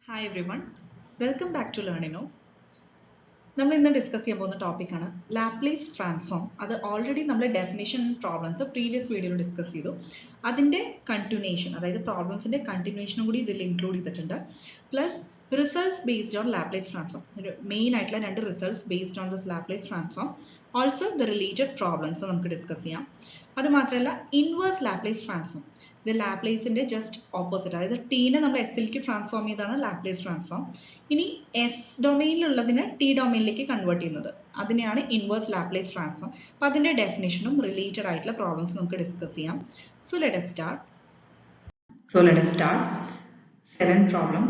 Hi everyone, welcome back to Learnino. നമ്മൾ ഇന്ന് discuss ചെയ്യാൻ പോകുന്ന ടോപ്പിക്കാണ് ലാപ്ലേസ് ട്രാൻസ്ഫോം. അത് ഓൾറെഡി നമ്മൾ ഡെഫിനേഷൻ പ്രോബ്ലംസ് പ്രീവിയസ് വീഡിയോയിൽ ഡിസ്കസ് ചെയ്തു. അതിൻ്റെ കണ്ടിന്യൂഷൻ, അതായത് പ്രോബ്ലംസിൻ്റെ കണ്ടിന്യൂഷനും കൂടി ഇതിൽ ഇൻക്ലൂഡ് ചെയ്തിട്ടുണ്ട്. Plus results based on Laplace transform, ഒരു മെയിൻ ആയിട്ടുള്ള രണ്ട് results based on this Laplace transform. Also the related problems നമുക്ക് ഡിസ്കസ് ചെയ്യാം. അത് മാത്രമല്ല ഇൻവേഴ്സ് ലാപ്ലേസ് ട്രാൻസ്ഫോം, ഇത് ലാപ്ലേസിന്റെ ജസ്റ്റ് ഓപ്പോസിറ്റ്, അതായത് ടീനെ നമ്മൾ എസിലേക്ക് ട്രാൻസ്ഫോം ചെയ്താണ് ലാപ്ലേസ് ട്രാൻസ്ഫോം. ഇനി എസ് ഡൊമെയിനിലുള്ളതിനെ ടി ഡൊമെയിനിലേക്ക് കൺവേർട്ട് ചെയ്യുന്നത്, അതിനെയാണ് ഇൻവേഴ്സ് ലാപ്ലേസ് ട്രാൻസ്ഫോം. അപ്പോൾ അതിന്റെ ഡെഫിനേഷനും റിലേറ്റഡ് ആയിട്ടുള്ള പ്രോബ്ലംസ് നമുക്ക് ഡിസ്കസ് ചെയ്യാം. So let us start. Seventh problem,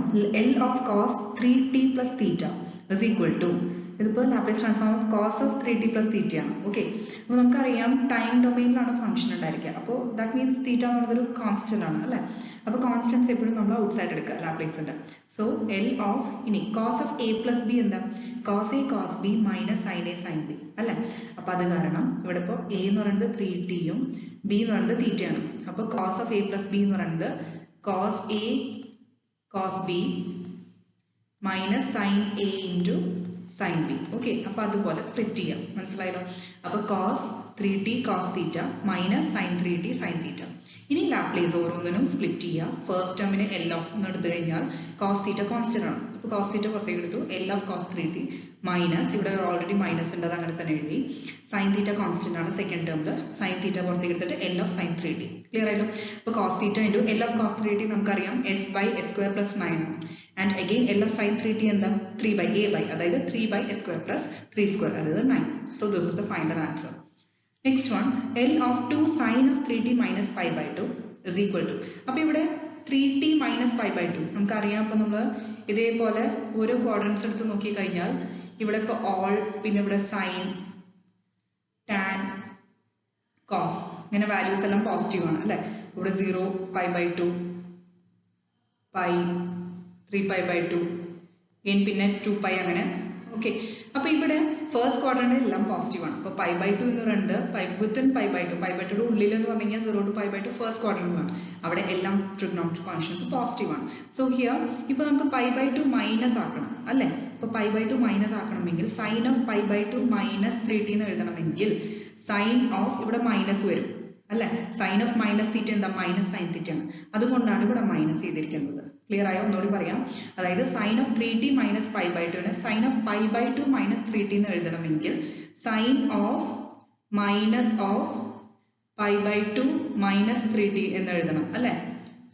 L of cos 3t plus theta is equal to, ഇതിപ്പോൾ Laplace transform of cos of 3t plus theta ആണ്. Okay, അപ്പോൾ നമുക്കറിയാം ടൈം ഡൊമെയിനിലാണ് ഫംഗ്ഷൻ ഉണ്ടായിരിക്കുക. അപ്പോൾ ദാറ്റ് മീൻസ് തീറ്റ എന്ന് പറയുന്നത് ഒരു കോൺസ്റ്റന്റ് ആണ് അല്ലേ. അപ്പോൾ കോൺസ്റ്റൻസ് എപ്പോഴും നമ്മൾ ഔട്ട് സൈഡ് എടുക്കുക ലാപ്ലേസിന്റെ. സോ എൽ ഓഫ്, ഇനി cos of A plus B എന്താ, cos A cos B minus sine A sine B അല്ലേ. അപ്പോൾ അത് കാരണം ഇവിടെ ഇപ്പോൾ എ എന്ന് പറയുന്നത് 3tയും ബി എന്ന് പറയുന്നത് തീറ്റയാണ്. അപ്പോൾ cos of A plus b എന്ന് പറയുന്നത് cos a cos b minus sin a into sin b. Okay, അപ്പൊ അതുപോലെ സ്പ്ലിറ്റ് ചെയ്യാം, മനസ്സിലായല്ലോ. അപ്പൊ cos 3t cos theta minus sin 3t sin theta. ഇനി ലാപ്ലേസ് ഓരോന്നിനും സ്പ്ലിറ്റ് ചെയ്യാം. ഫസ്റ്റ് ടേമിന് എൽ ഓഫ് എന്ന് എടുത്തു കഴിഞ്ഞാൽ cos theta കോൺസ്റ്റന്റ് ആണ്. അപ്പൊ cos theta പുറത്തേക്ക് എടുത്തു, L of cos 3t minus, ഇവിടെ ഓൾറെഡി മൈനസ് ഉണ്ട്, അത് അങ്ങനെ തന്നെ എഴുതി. sin theta കോൺസ്റ്റന്റ് ആണ് സെക്കൻഡ് ടേമിൽ, sin theta പുറത്തേക്ക് എടുത്തിട്ട് L of sin 3t. Clear ആയല്ലോ. അപ്പൊ cos theta into L of cos 3t നമുക്കറിയാം s by s square plus 9 ആണ്. And again L of sin 3t എന്താ 3 by a by, അതായത് 3 by s square plus 3 square, അതായത് 9. So this is the final answer. Next one, L of 2 sin of 3t minus pi by 2 is equal to, അപ്പോൾ ഇവിടെ 3t minus pi by 2 നമുക്കറിയാം. അപ്പോൾ നമ്മൾ ഇതേപോലെ ഓരോ quadrants എടുത്ത് നോക്കി കഴിഞ്ഞാൽ ഇവിടെ ഇപ്പോൾ ഓൾ, പിന്നെ ഇവിടെ സൈൻ, ടാൻ, കോസ്, ഇങ്ങനെ വാല്യൂസ് എല്ലാം പോസിറ്റീവ് ആണ് അല്ലേ. ഇവിടെ 0, pi by 2, pi, 3pi by 2, പിന്നെ 2pi അങ്ങനെ. ഓക്കെ, അപ്പൊ ഇവിടെ ഫസ്റ്റ് ക്വാഡ്രന്റ് എല്ലാം പോസിറ്റീവ് ആണ്. അപ്പൊ pi by 2 എന്ന് പറയുന്നത് within pi by 2, pi by 2 ഉള്ളിൽ എന്ന് പറഞ്ഞു കഴിഞ്ഞാൽ 0 to pi by 2 first quadrant ആണ്. അവിടെ എല്ലാം ട്രിഗണോമെട്രിക് ഫങ്ഷൻസ് പോസിറ്റീവ് ആണ്. സോ ഹിയർ ഇപ്പൊ നമുക്ക് pi by 2 മൈനസ് ആക്കണം അല്ലേ. ഇപ്പൊ pi by 2 മൈനസ് ആക്കണമെങ്കിൽ sine of pi by 2 minus 3t എന്ന് എഴുതണമെങ്കിൽ സൈൻ ഓഫ് ഇവിടെ മൈനസ് വരും അല്ലെ. സൈൻ ഓഫ് മൈനസ് തീറ്റ എന്താ, മൈനസ് സൈൻ തീറ്റ ആണ്. അതുകൊണ്ടാണ് ഇവിടെ മൈനസ് ചെയ്തിരിക്കുന്നത്. ക്ലിയർ ആയോ? ഒന്നുകൂടി പറയാം. അതായത് sine of 3t minus pi by 2 sine of pi by 2 minus 3t എന്ന് എഴുതണമെങ്കിൽ sine of minus of pi by 2 minus 3t എന്ന് എഴുതണം അല്ലെ.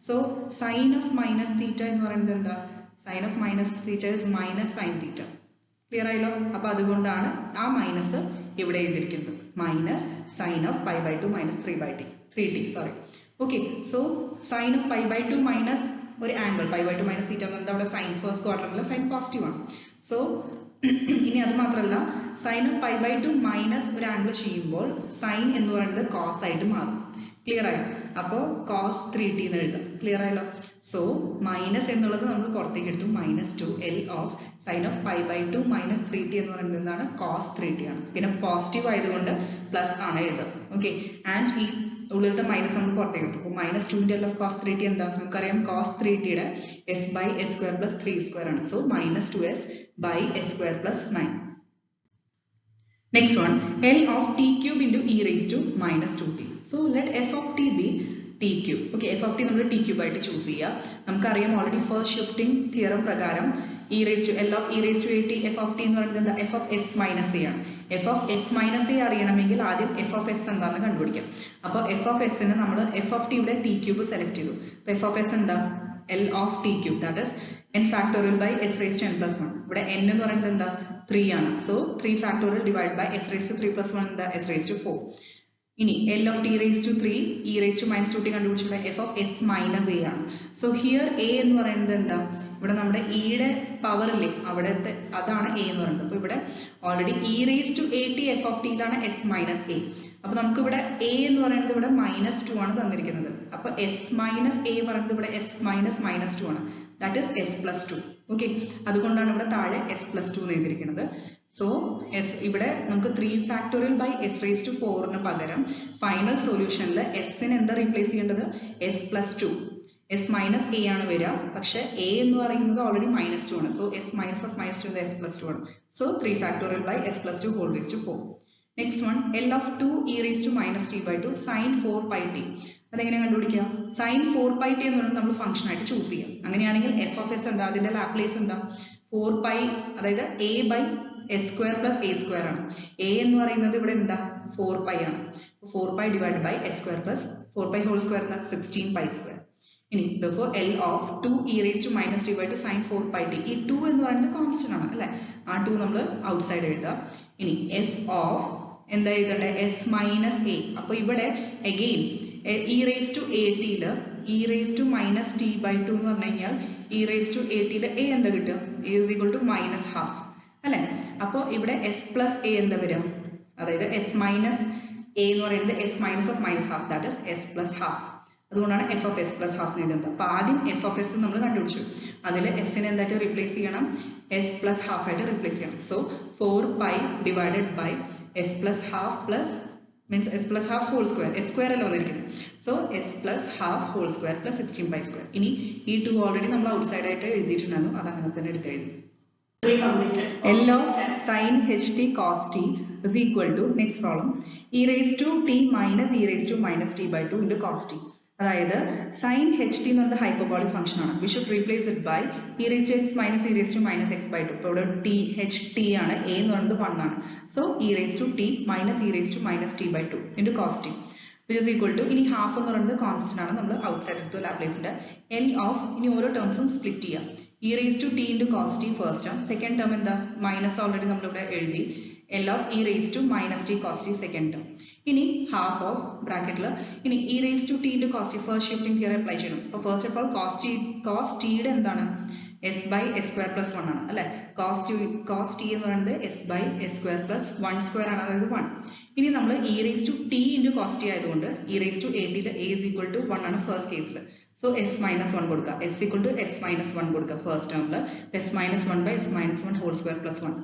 So sine of minus theta എന്ന് പറയുന്നത് എന്താ, sine of minus theta is minus sine theta. Clear ആയല്ലോ. അപ്പൊ അതുകൊണ്ടാണ് ആ മൈനസ് ഇവിടെ എഴുതിയിരിക്കുന്നത്, minus sine of pi by 2 minus 3t sorry. Okay, so sine of pi by 2 minus ഒരു angle pi by 2 minus theta എന്ന് പറയുന്നത് അവിടെ സൈൻ ഫസ്റ്റ് ക്വാഡ്രന്റിലെ സൈൻ പോസിറ്റീവ് ആണ്. സോ ഇനി അത് മാത്രമല്ല, sine of pi by 2 minus ഒരു ആംഗിൾ ചെയ്യുമ്പോൾ സൈൻ എന്ന് പറയുന്നത് കോസ് ആയിട്ട് മാറും. ക്ലിയർ ആയോ? അപ്പോൾ cos 3t എന്ന് എഴുതാം. ക്ലിയർ ആയല്ലോ. സോ മൈനസ് എന്നുള്ളത് നമ്മൾ പുറത്തേക്ക് എടുത്തു, minus 2 L of sign of pi by 2 minus 3t എന്ന് പറയുന്നത് എന്താണ്, cos 3t ആണ്. പിന്നെ പോസിറ്റീവ് ആയതുകൊണ്ട് പ്ലസ് ആണ് എഴുതുക. ഓക്കെ, ആൻഡ് ഈ ഉള്ളിലത്തെ മൈനസ് നമ്മൾ പുറത്തേക്ക് എടുത്തു. അപ്പോൾ minus 2 L of cos 3t എന്താ, നമുക്കറിയാം cos 3tയുടെ s by s square plus 3 square ആണ്. So minus 2s by s square plus 9. Next one, L of t cube into e raised to minus 2t. So let f of t be t cube. Okay, f of t നമ്മൾ t cube ആയിട്ട് choose ചെയ്യുക. നമുക്കറിയാം already first shifting theorem പ്രകാരം e raised to L of e raised to at f of t എന്ന് പറയുന്നത് എന്താ, f of s minus a ആണ്. f of s minus a അറിയണമെങ്കിൽ ആദ്യം f of s എന്താണെന്ന് കണ്ടുപിടിക്കാം. അപ്പോൾ f of s ന് നമ്മൾ f of t ഇവിടെ t cube സെലക്ട് ചെയ്തു. അപ്പോൾ f of s എന്താ, L of t cube, that is n factorial by s raised to n plus 1. ഇവിടെ n എന്ന് പറയുന്നത് എന്താ, 3 ആണ്. So 3 factorial divided by s raised to 3 plus 1 എന്താ, s raised to 4. ഇനി L of t raised to 3 e raised to minus 2t കണ്ടുപിടിച്ചിട്ട് f of s minus a ആണ്. So here a എന്ന് പറയുന്നത് എന്താ, ഇവിടെ നമ്മുടെ ഇയുടെ പവർ ഇല്ലേ അവിടത്തെ, അതാണ് a എന്ന് പറയുന്നത്. അപ്പോൾ ഇവിടെ already e raised to at f of t യിലാണ് s minus a. അപ്പോൾ നമുക്ക് ഇവിടെ a എന്ന് പറയുന്നത് ഇവിടെ മൈനസ് 2 ആണ് തന്നിരിക്കുന്നത്. അപ്പോൾ s മൈനസ് a പറയുന്നത് ഇവിടെ s മൈനസ് മൈനസ് 2 ആണ്, that is s plus 2. Okay, അതുകൊണ്ടാണ് ഇവിടെ താഴെ s plus 2 എന്ന് എഴുതിയിരിക്കുന്നത്. സോ ഇവിടെ നമുക്ക് 3 factorial by s raised to 4 ന് പകരം ഫൈനൽ സൊല്യൂഷനിൽ s ന് എന്താ റീപ്ലേസ് ചെയ്യേണ്ടത്, s plus 2. S minus A ആണ് വരിക. പക്ഷെ A എന്ന് പറയുന്നത് ഓൾറെഡി -2 ആണ്. So S minus of -2 is S plus 2 ആണ്. So 3 factorial by S plus 2 whole raised to 4. Next one, L of 2 e raised to minus t by 2 sin 4 pi t. അതെങ്ങനെ കണ്ടുപിടിക്കുക? sin 4 pi t എന്ന് പറയുന്നത് നമ്മൾ function ആയിട്ട് choose ചെയ്യാം. അങ്ങനെയാണെങ്കിൽ f of s എന്താ? അതിന്റെ ലാപ്ലേസ് എന്താ? 4 pi, അതായത് a by s square plus a square ആണ്. a എന്ന് പറയുന്നത് ഇവിടെ എന്താ? 4 pi ആണ്. 4 pi divided by s square plus 4 pi whole square എന്താ? 16 pi square. ഇനി therefore L of 2 e raised to minus t by 2 sin 4 pi t. ഈ 2 എന്ന് പറയുന്നത് കോൺസ്റ്റന്റ് ആണ് അല്ലേ? ആ 2 നമ്മൾ ഔട്ട്സൈഡ് എഴുതുക. ഇനി f of എന്താ എഴുതണ്ടേ? s minus a. അപ്പോൾ ഇവിടെ again e raised to a t ല് e raised to minus t by 2 എന്ന് പറഞ്ഞു കഴിഞ്ഞാൽ e raised to a t ല് a എന്താ കിട്ടുക? a is equal to minus half അല്ലേ? അപ്പോൾ ഇവിടെ s plus a എന്താ വരിക? അതായത് s minus a എന്ന് പറയുന്നത് s minus of minus half, that is s plus half. അതുകൊണ്ടാണ് f of s plus half എഴുതുന്നത്. അപ്പോൾ ആദ്യം f of s നമ്മൾ കണ്ടുപിടിച്ചു. അതിൽ s നെ എന്തായിട്ട് റീപ്ലേസ് ചെയ്യണം? s plus half ആയിട്ട് റീപ്ലേസ് ചെയ്യണം. So 4 pi divided by s plus half plus means s plus half whole square. s square അല്ല വന്നിരിക്കുന്നത്. So s plus half whole square plus 16 pi square. ഇനി ഈ 2 already നമ്മൾ outside ആയിട്ട് എഴുതിയിട്ടുണ്ടായിരുന്നു. അത് അങ്ങനെ തന്നെ എടുത്ത് എഴുതി. L of sin ht cos t is equal to, next problem, e raised to t minus e raised to minus t by 2 into cos t. അതായത് sin ht എന്ന് പറയുന്നത് ഹൈപ്പർബോളിക് ഫംഗ്ഷൻ ആണ്. We should replace it by e raised to x minus e raised to minus x by 2. ഇപ്പോൾ ഇവിടെ t ht ആണ്, a എന്ന് പറയുന്നത് 1 ആണ്. So e raised to t minus e raised to minus t by 2 into cos t which is equal to, ഇനി half എന്ന് പറയുന്നത് constant ആണ്, നമ്മൾ ഔട്ട്സൈഡ് എടുത്തു ലാപ്ലേസിന്റെ. L of, ഇനി ഓരോ ടേംസും സ്പ്ലിറ്റ് ചെയ്യാം. e raised to t into cos t first term, second term എന്താ? മൈനസ് ഓൾറെഡി നമ്മൾ ഇവിടെ എഴുതി. L of e raised to minus t cos t second term. ഇനി ഹാഫ് ഓഫ് ബ്രാക്കറ്റിൽ ഇനി e raised to t into cos t first shifting theory apply ചെയ്യണം. അപ്പോൾ first of all cos t യുടെ എന്താണ്? s by s square plus 1 ആണ് അല്ലേ? cos t എന്ന് പറയുന്നത് s by s square plus 1 square ആണ്, അതായത് 1. ഇനി നമ്മൾ e raised to t into cos t ആയതുകൊണ്ട് e raised to a t ൽ a is equal to 1 ആണ് ഫസ്റ്റ് കേസിൽ. സോ s minus 1 കൊടുക്കുക. s equal to s minus 1 കൊടുക്കുക ഫസ്റ്റ് ടേമിൽ. s minus 1 by s minus 1 whole square plus 1.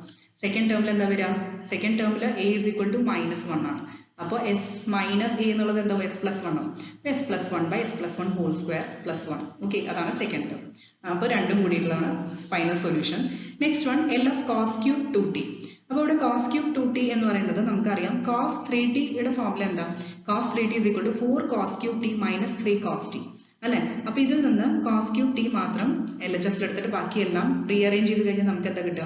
Second ടേമിൽ എന്താ വരിക? സെക്കൻഡ് ടേമിൽ a is equal to minus 1 ആണ്. അപ്പോൾ s minus a എന്നുള്ളത് എന്താ? s plus 1 ആണ്. s plus 1 by s plus 1 whole square plus 1. Okay, അതാണ് സെക്കൻഡ് ടേം. അപ്പോൾ രണ്ടും കൂടിയിട്ടുള്ളതാണ് final solution. Next one, L of cos cube 2t. അപ്പോൾ ഇവിടെ cos cube 2t എന്ന് പറയുന്നത് നമുക്കറിയാം cos 3t യുടെ ഫോർമുല എന്താ? cos 3t is equal to 4 cos cube t minus 3 cos t അല്ലേ? അപ്പോൾ ഇതിൽ നിന്ന് cos cube t മാത്രം LHS എടുത്തിട്ട് ബാക്കിയെല്ലാം റീഅറേഞ്ച് ചെയ്ത് കഴിഞ്ഞാൽ നമുക്ക് എന്താ കിട്ടുക?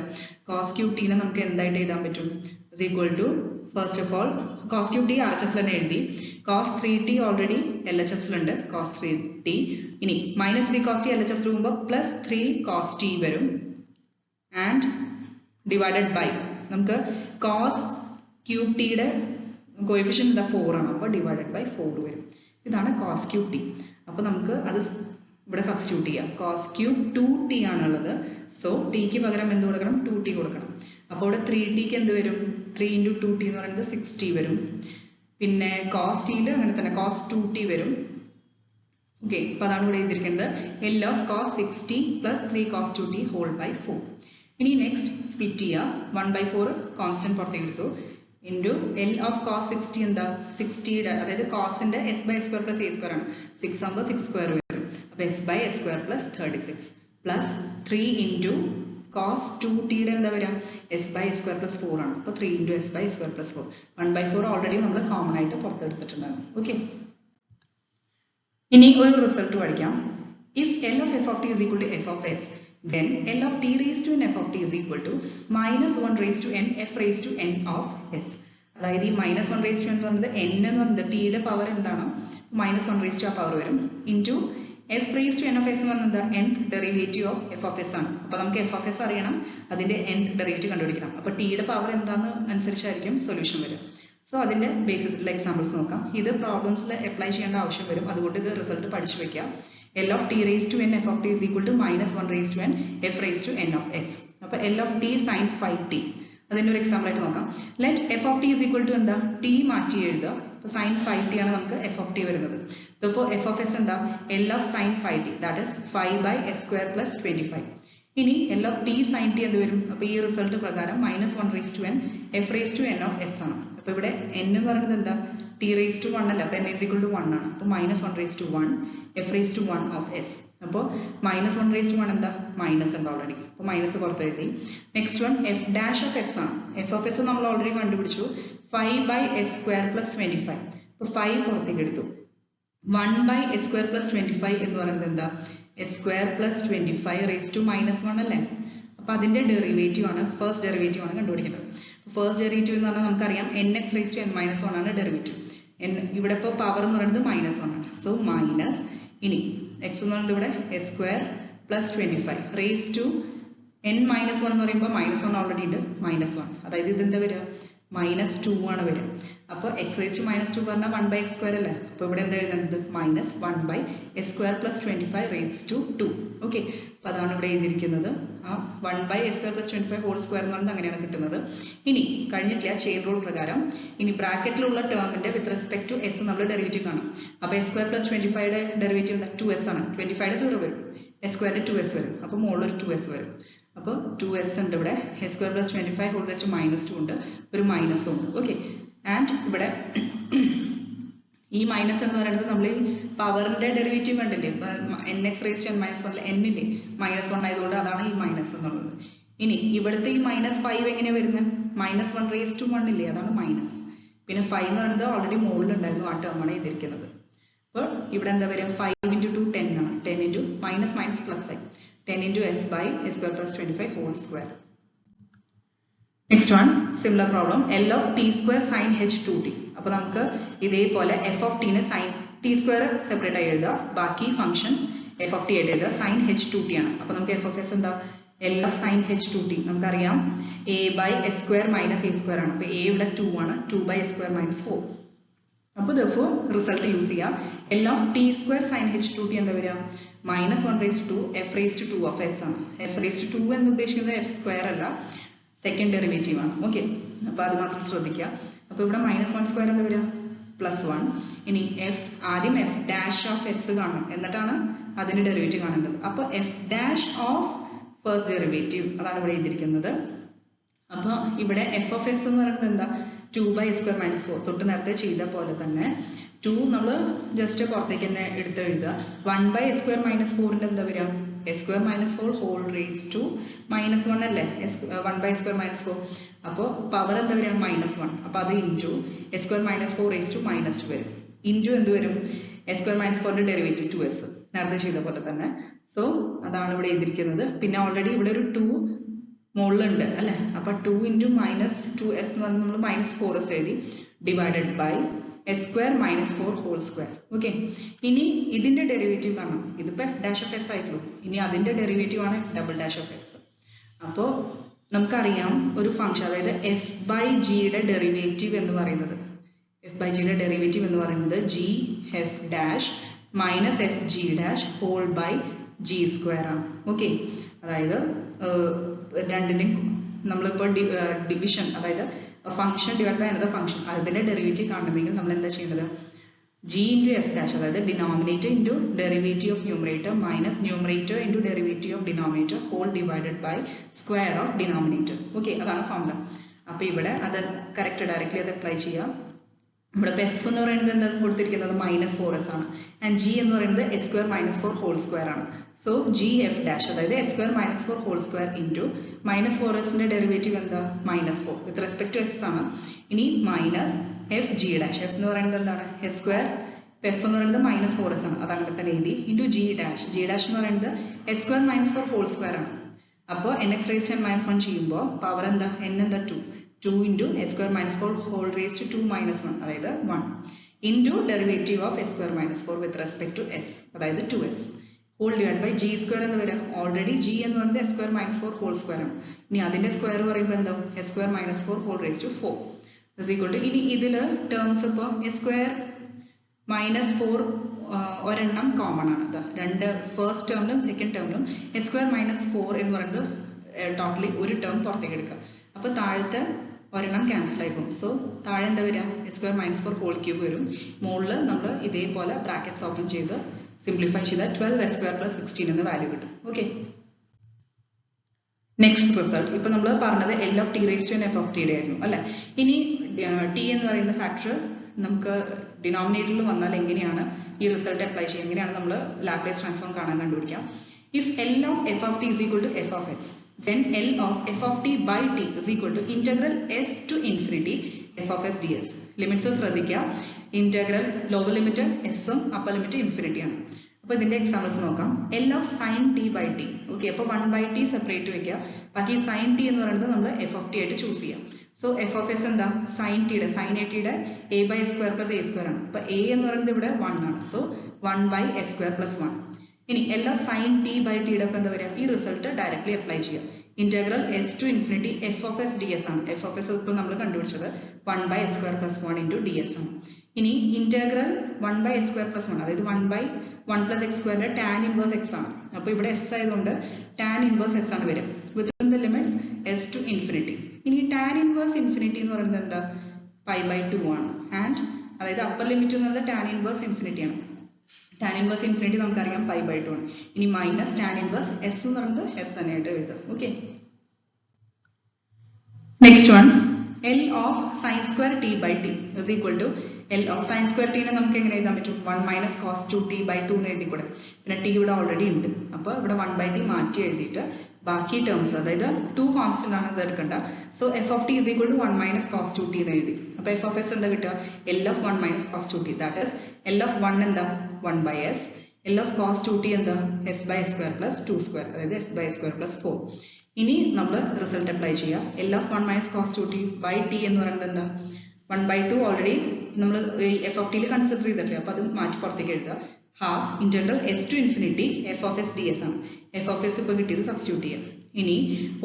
cos cube t നെ നമുക്ക് എന്തായിട്ട് എഴുതാൻ പറ്റും? is equal to, first of all cos cube t RHS തന്നെ എഴുതി. cos 3t already LHS ലുണ്ട്, cos 3t. ഇനി minus 3 cos t LHS പോകുമ്പോൾ plus 3 cos t വരും and divided by, നമുക്ക് cos cube t യുടെ കോഎഫിഷ്യന്റ് എന്താ? 4 ആണ്. അപ്പോൾ divided by 4 വരും. ഇതാണ് cos cube t. അപ്പോൾ നമുക്ക് അത് ഇവിടെ സബ്സ്റ്റിറ്റ്യൂട്ട് ചെയ്യാം. cos cube 2t ആണുള്ളത്. സോ ടിക്ക് പകരം എന്ത് കൊടുക്കണം? 2t കൊടുക്കണം. അപ്പോൾ ഇവിടെ 3t ക്ക് എന്ത് വരും? 3 into 2t എന്ന് പറയുന്നത് 6t വരും. പിന്നെ cos t യിൽ അങ്ങനെ തന്നെ cos 2t വരും. ഓക്കെ, അപ്പോൾ അതാണ് ഇവിടെ എഴുതിയിരിക്കുന്നത്. L of cos 6t plus 3 cos 2t whole by 4. ഇനി നെക്സ്റ്റ് സ്പ്ലിറ്റ് ചെയ്യുക. 1 by 4 കോൺസ്റ്റന്റ് പുറത്തേക്ക് എടുത്തു into L of cos 60 എന്താ? 60 യുടെ, അതായത് cosന്റെ s by s square plus a square ആണ്. 6 ആകുമ്പോൾ 6 square വരും. അപ്പോൾ s by s square plus 36 plus 3 into cos 2t യുടെ എന്താ വരിക? s by s square plus 4 ആണ്. അപ്പോൾ 3 into s by s square plus 4. 1 by 4 already നമ്മൾ കോമൺ ആയിട്ട് പുറത്തെടുത്തിട്ടുണ്ടായിരുന്നു. ഓക്കെ, ഇനി ഒരു റിസൾട്ട് പഠിക്കാം. If L of f of t is equal to f of s, then L of t raised to n f of t is equal to minus 1 raised to n f raised to n of s. അതായത് ഈ minus 1 raised to n എന്ന് പറയുന്നത് n എന്ന് പറയുന്നത് t യുടെ power എന്താണ്? minus 1 raised to ആ power വരും into f raised to n of s എന്ന് പറയുന്നത് nth derivative of f of s ആണ്. അപ്പോൾ നമുക്ക് f of s അറിയണം, അതിന്റെ nth ഡെറിവേറ്റീവ് കണ്ടുപിടിക്കണം. അപ്പോൾ t യുടെ പവർ എന്താണെന്ന് അനുസരിച്ചായിരിക്കും സൊല്യൂഷൻ വരിക. സോ അതിന്റെ ബേസിസിലുള്ള എക്സാമ്പിൾസ് നോക്കാം. ഇത് പ്രോബ്ലംസിൽ അപ്ലൈ ചെയ്യേണ്ട ആവശ്യം വരും, അതുകൊണ്ട് ഇത് റിസൾട്ട് പഠിച്ചു വെക്കുക. L of t raised to n f of t is equal to minus 1 raised to n f raised to n of s. അപ്പോൾ L of t sin 5t, അതിന്റെ ഒരു എക്സാമ്പിൾ ആയിട്ട് നോക്കാം. Let f of t is equal to എന്താ? t മാറ്റി എഴുതുക. അപ്പോൾ sin 5t ആണ് നമുക്ക് f of t വരുന്നത്. Therefore f of s എന്താ? L of sin 5t, that is 5 by s square plus 25. ഇനി L of t sin t എന്ത് വരും? അപ്പോൾ ഈ റിസൾട്ട് പ്രകാരം minus 1 raised to n f raised to n of s ആണ്. അപ്പോൾ ഇവിടെ n എന്ന് പറയുന്നത് എന്താ? t raised to 1 അല്ല, അപ്പോൾ n is equal to 1 ആണ്. അപ്പോൾ minus 1 raised to 1 f raised to 1 of s. അപ്പോൾ minus 1 raised to 1 എന്താ, മൈനസ് ഉണ്ട് ഓൾറെഡി, അപ്പോൾ മൈനസ് പുറത്ത് എഴുതി. Next one F dash of S ആണ്. എഫ് ഓഫ് എസ് നമ്മൾ ഓൾറെഡി കണ്ടുപിടിച്ചു, 5/s² + 25. അപ്പോൾ 5 പുറത്തേക്ക് എടുത്തു. 1/s² + 25 എന്ന് പറയുന്നത് എന്താ, s² + 25 raised to -1 അല്ലേ. അപ്പോൾ അതിന്റെ ഡെറിവേറ്റീവ് ആണ്, ഫസ്റ്റ് ഡെറിവേറ്റീവ് ആണ് കണ്ടുപിടിക്കേണ്ടത്. ഫസ്റ്റ് ഡെറിവേറ്റീവ് എന്ന് പറഞ്ഞാൽ നമുക്കറിയാം nx raised to n-1 ആണ് ഡെറിവേറ്റീവ്. ഇവിടെ ഇപ്പോൾ പവർ എന്ന് പറയുന്നത് -1 ആണ്. സോ മൈനസ്, ഇനി x എന്ന് പറയുന്നത് ഇവിടെ s² + 25 raised to n-1 എന്ന് പറയുമ്പോൾ -1 ഓൾറെഡി ഉണ്ട്, -1. അതായത് ഇതെന്താ വരിക, -2 ആണ് വരിക. അപ്പോൾ x raised to -2 പറഞ്ഞാൽ 1/x² അല്ലേ. അപ്പോൾ ഇവിടെ എന്താ എഴുതുന്നത്, -1/s² + 25 raised to 2. ഓക്കെ, അപ്പോൾ അതാണ് ഇവിടെ എഴുതിയിരിക്കുന്നത്. ആ 1/s² + 25 ഹോൾ സ്ക്വയർ എന്ന് പറഞ്ഞാൽ അങ്ങനെയാണ് കിട്ടുന്നത്. ഇനി കഴിഞ്ഞിട്ടില്ല, ചെയിൻ റൂൾ പ്രകാരം ഇനി ബ്രാക്കറ്റിലുള്ള ടേമിന്റെ വിത്ത് റെസ്പെക്ട് ടു എസ് നമ്മൾ ഡെറിവേറ്റീവ് കാണും. അപ്പോൾ s² + 25യുടെ ഡെറിവേറ്റീവ് എന്താ, 2s ആണ്. 25യുടെ 0 വരും, s² 2s വരും. അപ്പോൾ മുകളിൽ ഒരു 2s വരും. അപ്പോൾ 2s ഉണ്ട് ഇവിടെ, s² + 25 ഹോൾ റേസ്ഡ് ടു -2 ഉണ്ട്, ഒരു മൈനസും ഉണ്ട്. ഓക്കെ, ആൻഡ് ഇവിടെ ഈ മൈനസ് എന്ന് പറയുന്നത് നമ്മൾ ഈ പവറിന്റെ ഡെറിവേറ്റീവ് കണ്ടില്ലേ, nx raised to n-1 എന്നില്ലേ -1 ആയതുകൊണ്ട് അതാണ് ഈ മൈനസ് എന്നുള്ളത്. ഇനി ഇവിടുത്തെ ഈ -5 എങ്ങനെയാണ് വരുന്നത്, -1 raised to 1 ഇല്ലേ, അതാണ് മൈനസ്. പിന്നെ 5 എന്ന് പറയുന്നത് ഓൾറെഡി മുകളിലുണ്ടായിരുന്നു, ആ ടേമാണ് എഴുതിയിരിക്കുന്നത്. അപ്പോൾ ഇവിടെ എന്താ വരിക, 5 × 2 10 ആണ്, 10 × -+ ആയി 10 × s/s² + 25 whole square. Next one similar problem, L of t² sin h 2t. അപ്പോൾ നമുക്ക് ഇതേപോലെ f of t നെ sin t² സെപ്പറേറ്റ് ആയി എഴുതുക, ബാക്കി ഫംഗ്ഷൻ f of t ആയിട്ട് എഴുതുക, sin h 2t ആണ്. അപ്പോൾ നമുക്ക് f of s എന്താ, L of sin h 2t നമുക്കറിയാം a/s² - a² ആണ്. അപ്പോൾ a ഇവിടെ 2 ആണ്, 2/s² - 4. അപ്പോൾ therefore റിസൾട്ട് യൂസ് ചെയ്യാം, L of t² sin h 2t എന്താ വരിക, -1 raised to f raised to 2 of s ആണ്. f raised to 2 എന്ന് ഉദ്ദേശിക്കുന്നത് f² അല്ല, സെക്കൻഡ് ഡെറിവേറ്റീവ് ആണ്. ഓക്കെ, അപ്പോൾ അത് മാത്രം ശ്രദ്ധിക്കുക. അപ്പോൾ ഇവിടെ -1² എന്താ വരിക, +1. ഇനി ആദ്യം f ഡാഷ് ഓഫ് s കാണണം, എന്നിട്ടാണ് അതിന്റെ ഡെറിവേറ്റീവ് കാണേണ്ടത്. അപ്പോൾ f dash of first derivative അതാണ് ഇവിടെ എഴുതിയിരിക്കുന്നത്. അപ്പോൾ ഇവിടെ f of s എന്ന് പറയുന്നത് എന്താ, 2/s² - 4. തൊട്ട് നേരത്തെ ചെയ്ത പോലെ തന്നെ 2 നമ്മൾ ജസ്റ്റ് പുറത്തേക്ക് തന്നെ എടുത്ത് എഴുതുക. 1/s² - 4ന്റെ എന്താ വരിക, s² - 4 ഹോൾ റേസ് ടു -1 അല്ലേ, 1/s² - 4. അപ്പോൾ പവർ എന്താ വരിക, -1. അപ്പോൾ അത് ഇൻറ്റു s² - 4 റേസ് ടു -2 വരും. ഇൻറ്റു എന്ത് വരും, s² - 4ന്റെ ഡെറിവേറ്റീവ് 2s നേരത്തെ ചെയ്ത പോലെ തന്നെ. സോ അതാണ് ഇവിടെ എഴുതിയിരിക്കുന്നത്. പിന്നെ ഓൾറെഡി ഇവിടെ ഒരു 2 മുകളിലുണ്ട് അല്ലേ. അപ്പോൾ 2 × -2s എന്ന് പറഞ്ഞാൽ നമ്മൾ -4s എഴുതി, divided by s² - 4 whole square. Okay, ഇനി ഇതിന്റെ ഡെറിവേറ്റീവ് കാണാം. ഇതിപ്പോൾ f ഡാഷ് ഓഫ് എസ് ആയിട്ടുള്ളൂ, ഇനി അതിന്റെ ഡെറിവേറ്റീവ് ആണ് f''(-s). അപ്പോൾ നമുക്കറിയാം ഒരു ഫംഗ്ഷൻ, അതായത് f/g-യുടെ ഡെറിവേറ്റീവ് എന്ന് പറയുന്നത്, f/g-യുടെ ഡെറിവേറ്റീവ് എന്ന് പറയുന്നത് g(f' - fg' whole by g² ആണ്. ഓക്കെ, അതായത് രണ്ടിനും നമ്മളിപ്പോൾ ഡിവിഷൻ, അതായത് function divide by another function, അതിന്റെ ഡെറിവേറ്റീവ് കാണണമെങ്കിൽ നമ്മൾ എന്താ ചെയ്യേണ്ടത്, g × f', അതായത് denominator into derivative of numerator minus numerator into derivative of denominator whole divided by square of denominator. Okay, അതാണ് ഫോർമുല. അപ്പോൾ ഇവിടെ അത് കറക്റ്റ് ഡയറക്റ്റ്ലി അത് അപ്ലൈ ചെയ്യാം. ഇവിടെ ഇപ്പോൾ f എന്ന് പറയുന്നത് എന്താ കൊടുത്തിരിക്കുന്നത്, -4s ആണ്, ആൻഡ് g എന്ന് പറയുന്നത് s² - 4 ഹോൾ സ്ക്വയർ ആണ്. സോ g(f'), അതായത് s² - 4 ഹോൾ സ്ക്വയർ ഇൻറ്റു -4sന്റെ ഡെറിവേറ്റീവ് എന്താ, -4 വിത്ത് റെസ്പെക്ട് ടു s ആണ്. ഇനി -fg', f എന്ന് പറയുന്നത് എന്താണ്, s², f എന്ന് പറയുന്നത് -4s ആണ്, അത് അങ്ങനെ തന്നെ എഴുതി, ഇൻറ്റു g' എന്ന് പറയുന്നത് s² - 4 ഹോൾ സ്ക്വയർ ആണ്. അപ്പോൾ nx raised to n-1 ചെയ്യുമ്പോൾ പവർ എന്താ, n എന്താ 2 into s² - 4 whole raised to 2 - 1 അതായത് 1 into derivative of s² - 4 with respect to s അതായത് 2s whole divide by g² എന്ന് വരാം. ഓൾറെഡി g എന്ന് പറയുന്നത് s² - 4 ഹോൾ സ്ക്വയർ ആണ്. ഇനി അതിന്റെ സ്ക്വയർ പറയുമ്പോൾ എന്താ, s² - 4 whole raised to 4 is equal to, ഇനി ഇതിൽ ടേംസ് ഇപ്പോൾ s² - 4 ഒരെണ്ണം കോമൺ ആണ്. രണ്ട് ഫസ്റ്റ് ടേമിലും സെക്കൻഡ് ടേമിലും s² - 4 എന്ന് പറയുന്നത് ടോട്ടലി ഒരു ടേം പുറത്തേക്ക് എടുക്കുക. അപ്പോൾ താഴത്തെ ഒരെണ്ണം ക്യാൻസൽ ആയി പോകും. സോ താഴെ എന്താ വരിക, s² - 4 ഹോൾ ക്യൂബ് വരും. മുകളിൽ നമ്മൾ ഇതേപോലെ ബ്രാക്കറ്റ്സ് ഓപ്പൺ ചെയ്ത് സിംപ്ലിഫൈ ചെയ്താൽ 12s² + 16 എന്ന വാല്യൂ കിട്ടും. ഓക്കെ, നെക്സ്റ്റ് റിസൾട്ട് ഇപ്പോൾ നമ്മൾ പറഞ്ഞത് L of t raised to n f of t ആയിരുന്നു അല്ലേ. ഇനി t എന്ന് പറയുന്ന ഫാക്ടർ നമുക്ക് ഡിനോമിനേറ്ററിൽ വന്നാൽ എങ്ങനെയാണ് ഈ റിസൾട്ട് അപ്ലൈ ചെയ്യുക, എങ്ങനെയാണ് നമ്മൾ ലാപ്ലേസ് ട്രാൻസ്ഫോം കാണാൻ കണ്ടുപിടിക്കാം. If L of f of t is equal to f of x, then L of f of t by t is equal to integral s to infinity f of s ds. Limits ശ്രദ്ധിക്കുക. Integral lower limit s ഉം upper limit infinity ആണ്. അപ്പോൾ ഇതിന്റെ examples നോക്കാം. L of sin t by t. Okay, അപ്പോൾ 1/t separate വെക്കുക. ബാക്കി sin t എന്ന് പറയുന്നത് നമ്മൾ f of t ആയിട്ട് ചൂസ് ചെയ്യാം. സോ f of s എന്താ? sin t യുടെ sin a t യുടെ a by s square plus a square ആണ്. അപ്പോൾ a എന്ന് പറയുന്നത് ഇവിടെ 1 ആണ്. So 1/s square plus 1. ഇനി L of sin t by t യുടെ എന്താ വരിക? ഈ റിസൾട്ട് ഡയറക്ട്ലി അപ്ലൈ ചെയ്യാം. Integral s to infinity f of s ds ആണ്. f of s ഇപ്പോൾ നമ്മൾ കണ്ടുപിടിച്ചത് 1/s square plus 1 into ds ആണ്. ഇനി ഇന്റഗ്രൽ 1/s square plus 1, അതായത് 1/1 plus x square ന്റെ tan inverse x ആണ്. അപ്പോൾ ഇവിടെ s ആയതുകൊണ്ട് tan inverse s ആണ് വരിക. within the limits s to infinity. ഇനി tan inverse infinity എന്ന് പറയുന്നത് എന്താ? pi/2 ആണ്. ആൻഡ് അതായത് അപ്പർ ലിമിറ്റ് എന്ന് പറയുന്നത് tan inverse infinity ആണ്. tan inverse infinity നമുക്കറിയാം pi/2 ആണ്. ഇനി മൈനസ് tan inverse s എന്ന് പറയുന്നത് s തന്നെയായിട്ട് എഴുതാം. Okay, next one, L of sin square t by t is equal to L of sin square t നെ നമുക്ക് എങ്ങനെ എഴുതാൻ പറ്റും? 1 minus cos 2t by 2 എന്ന് എഴുതിക്കൂടെ? പിന്നെ t ഇവിടെ ഓൾറെഡി ഉണ്ട്. അപ്പോൾ ഇവിടെ 1/t മാറ്റി എഴുതിയിട്ട് ബാക്കി ടേംസ്, അതായത് 2 കോൺസ്റ്റന്റ് ആണ്, ഇത് എടുക്കണ്ട. So f of t is equal to 1 minus cos 2t എന്ന് എഴുതി. അപ്പോൾ f of s എന്താ കിട്ടുക? L of 1 minus cos 2t. That is L of 1 എന്താ? 1/s. L of cos 2t എന്താ? s/s square plus 2 square, അതായത് s/s square plus 4. ഇനി നമ്മൾ റിസൾട്ട് അപ്ലൈ ചെയ്യുക. L of 1 minus cos 2t by t എന്ന് പറയുന്നത് എന്താ? 1/2 ഓൾറെഡി നമ്മൾ f of t യിൽ കൺസിഡർ ചെയ്തിട്ടില്ല. അപ്പോൾ അത് മാറ്റി പുറത്തേക്ക് എഴുതുക. Half integral s to infinity f of s ds ആണ്. f of s ഇപ്പോൾ കിട്ടിയത് സബ്സ്റ്റിറ്റ്യൂട്ട് ചെയ്യുക. ഇനി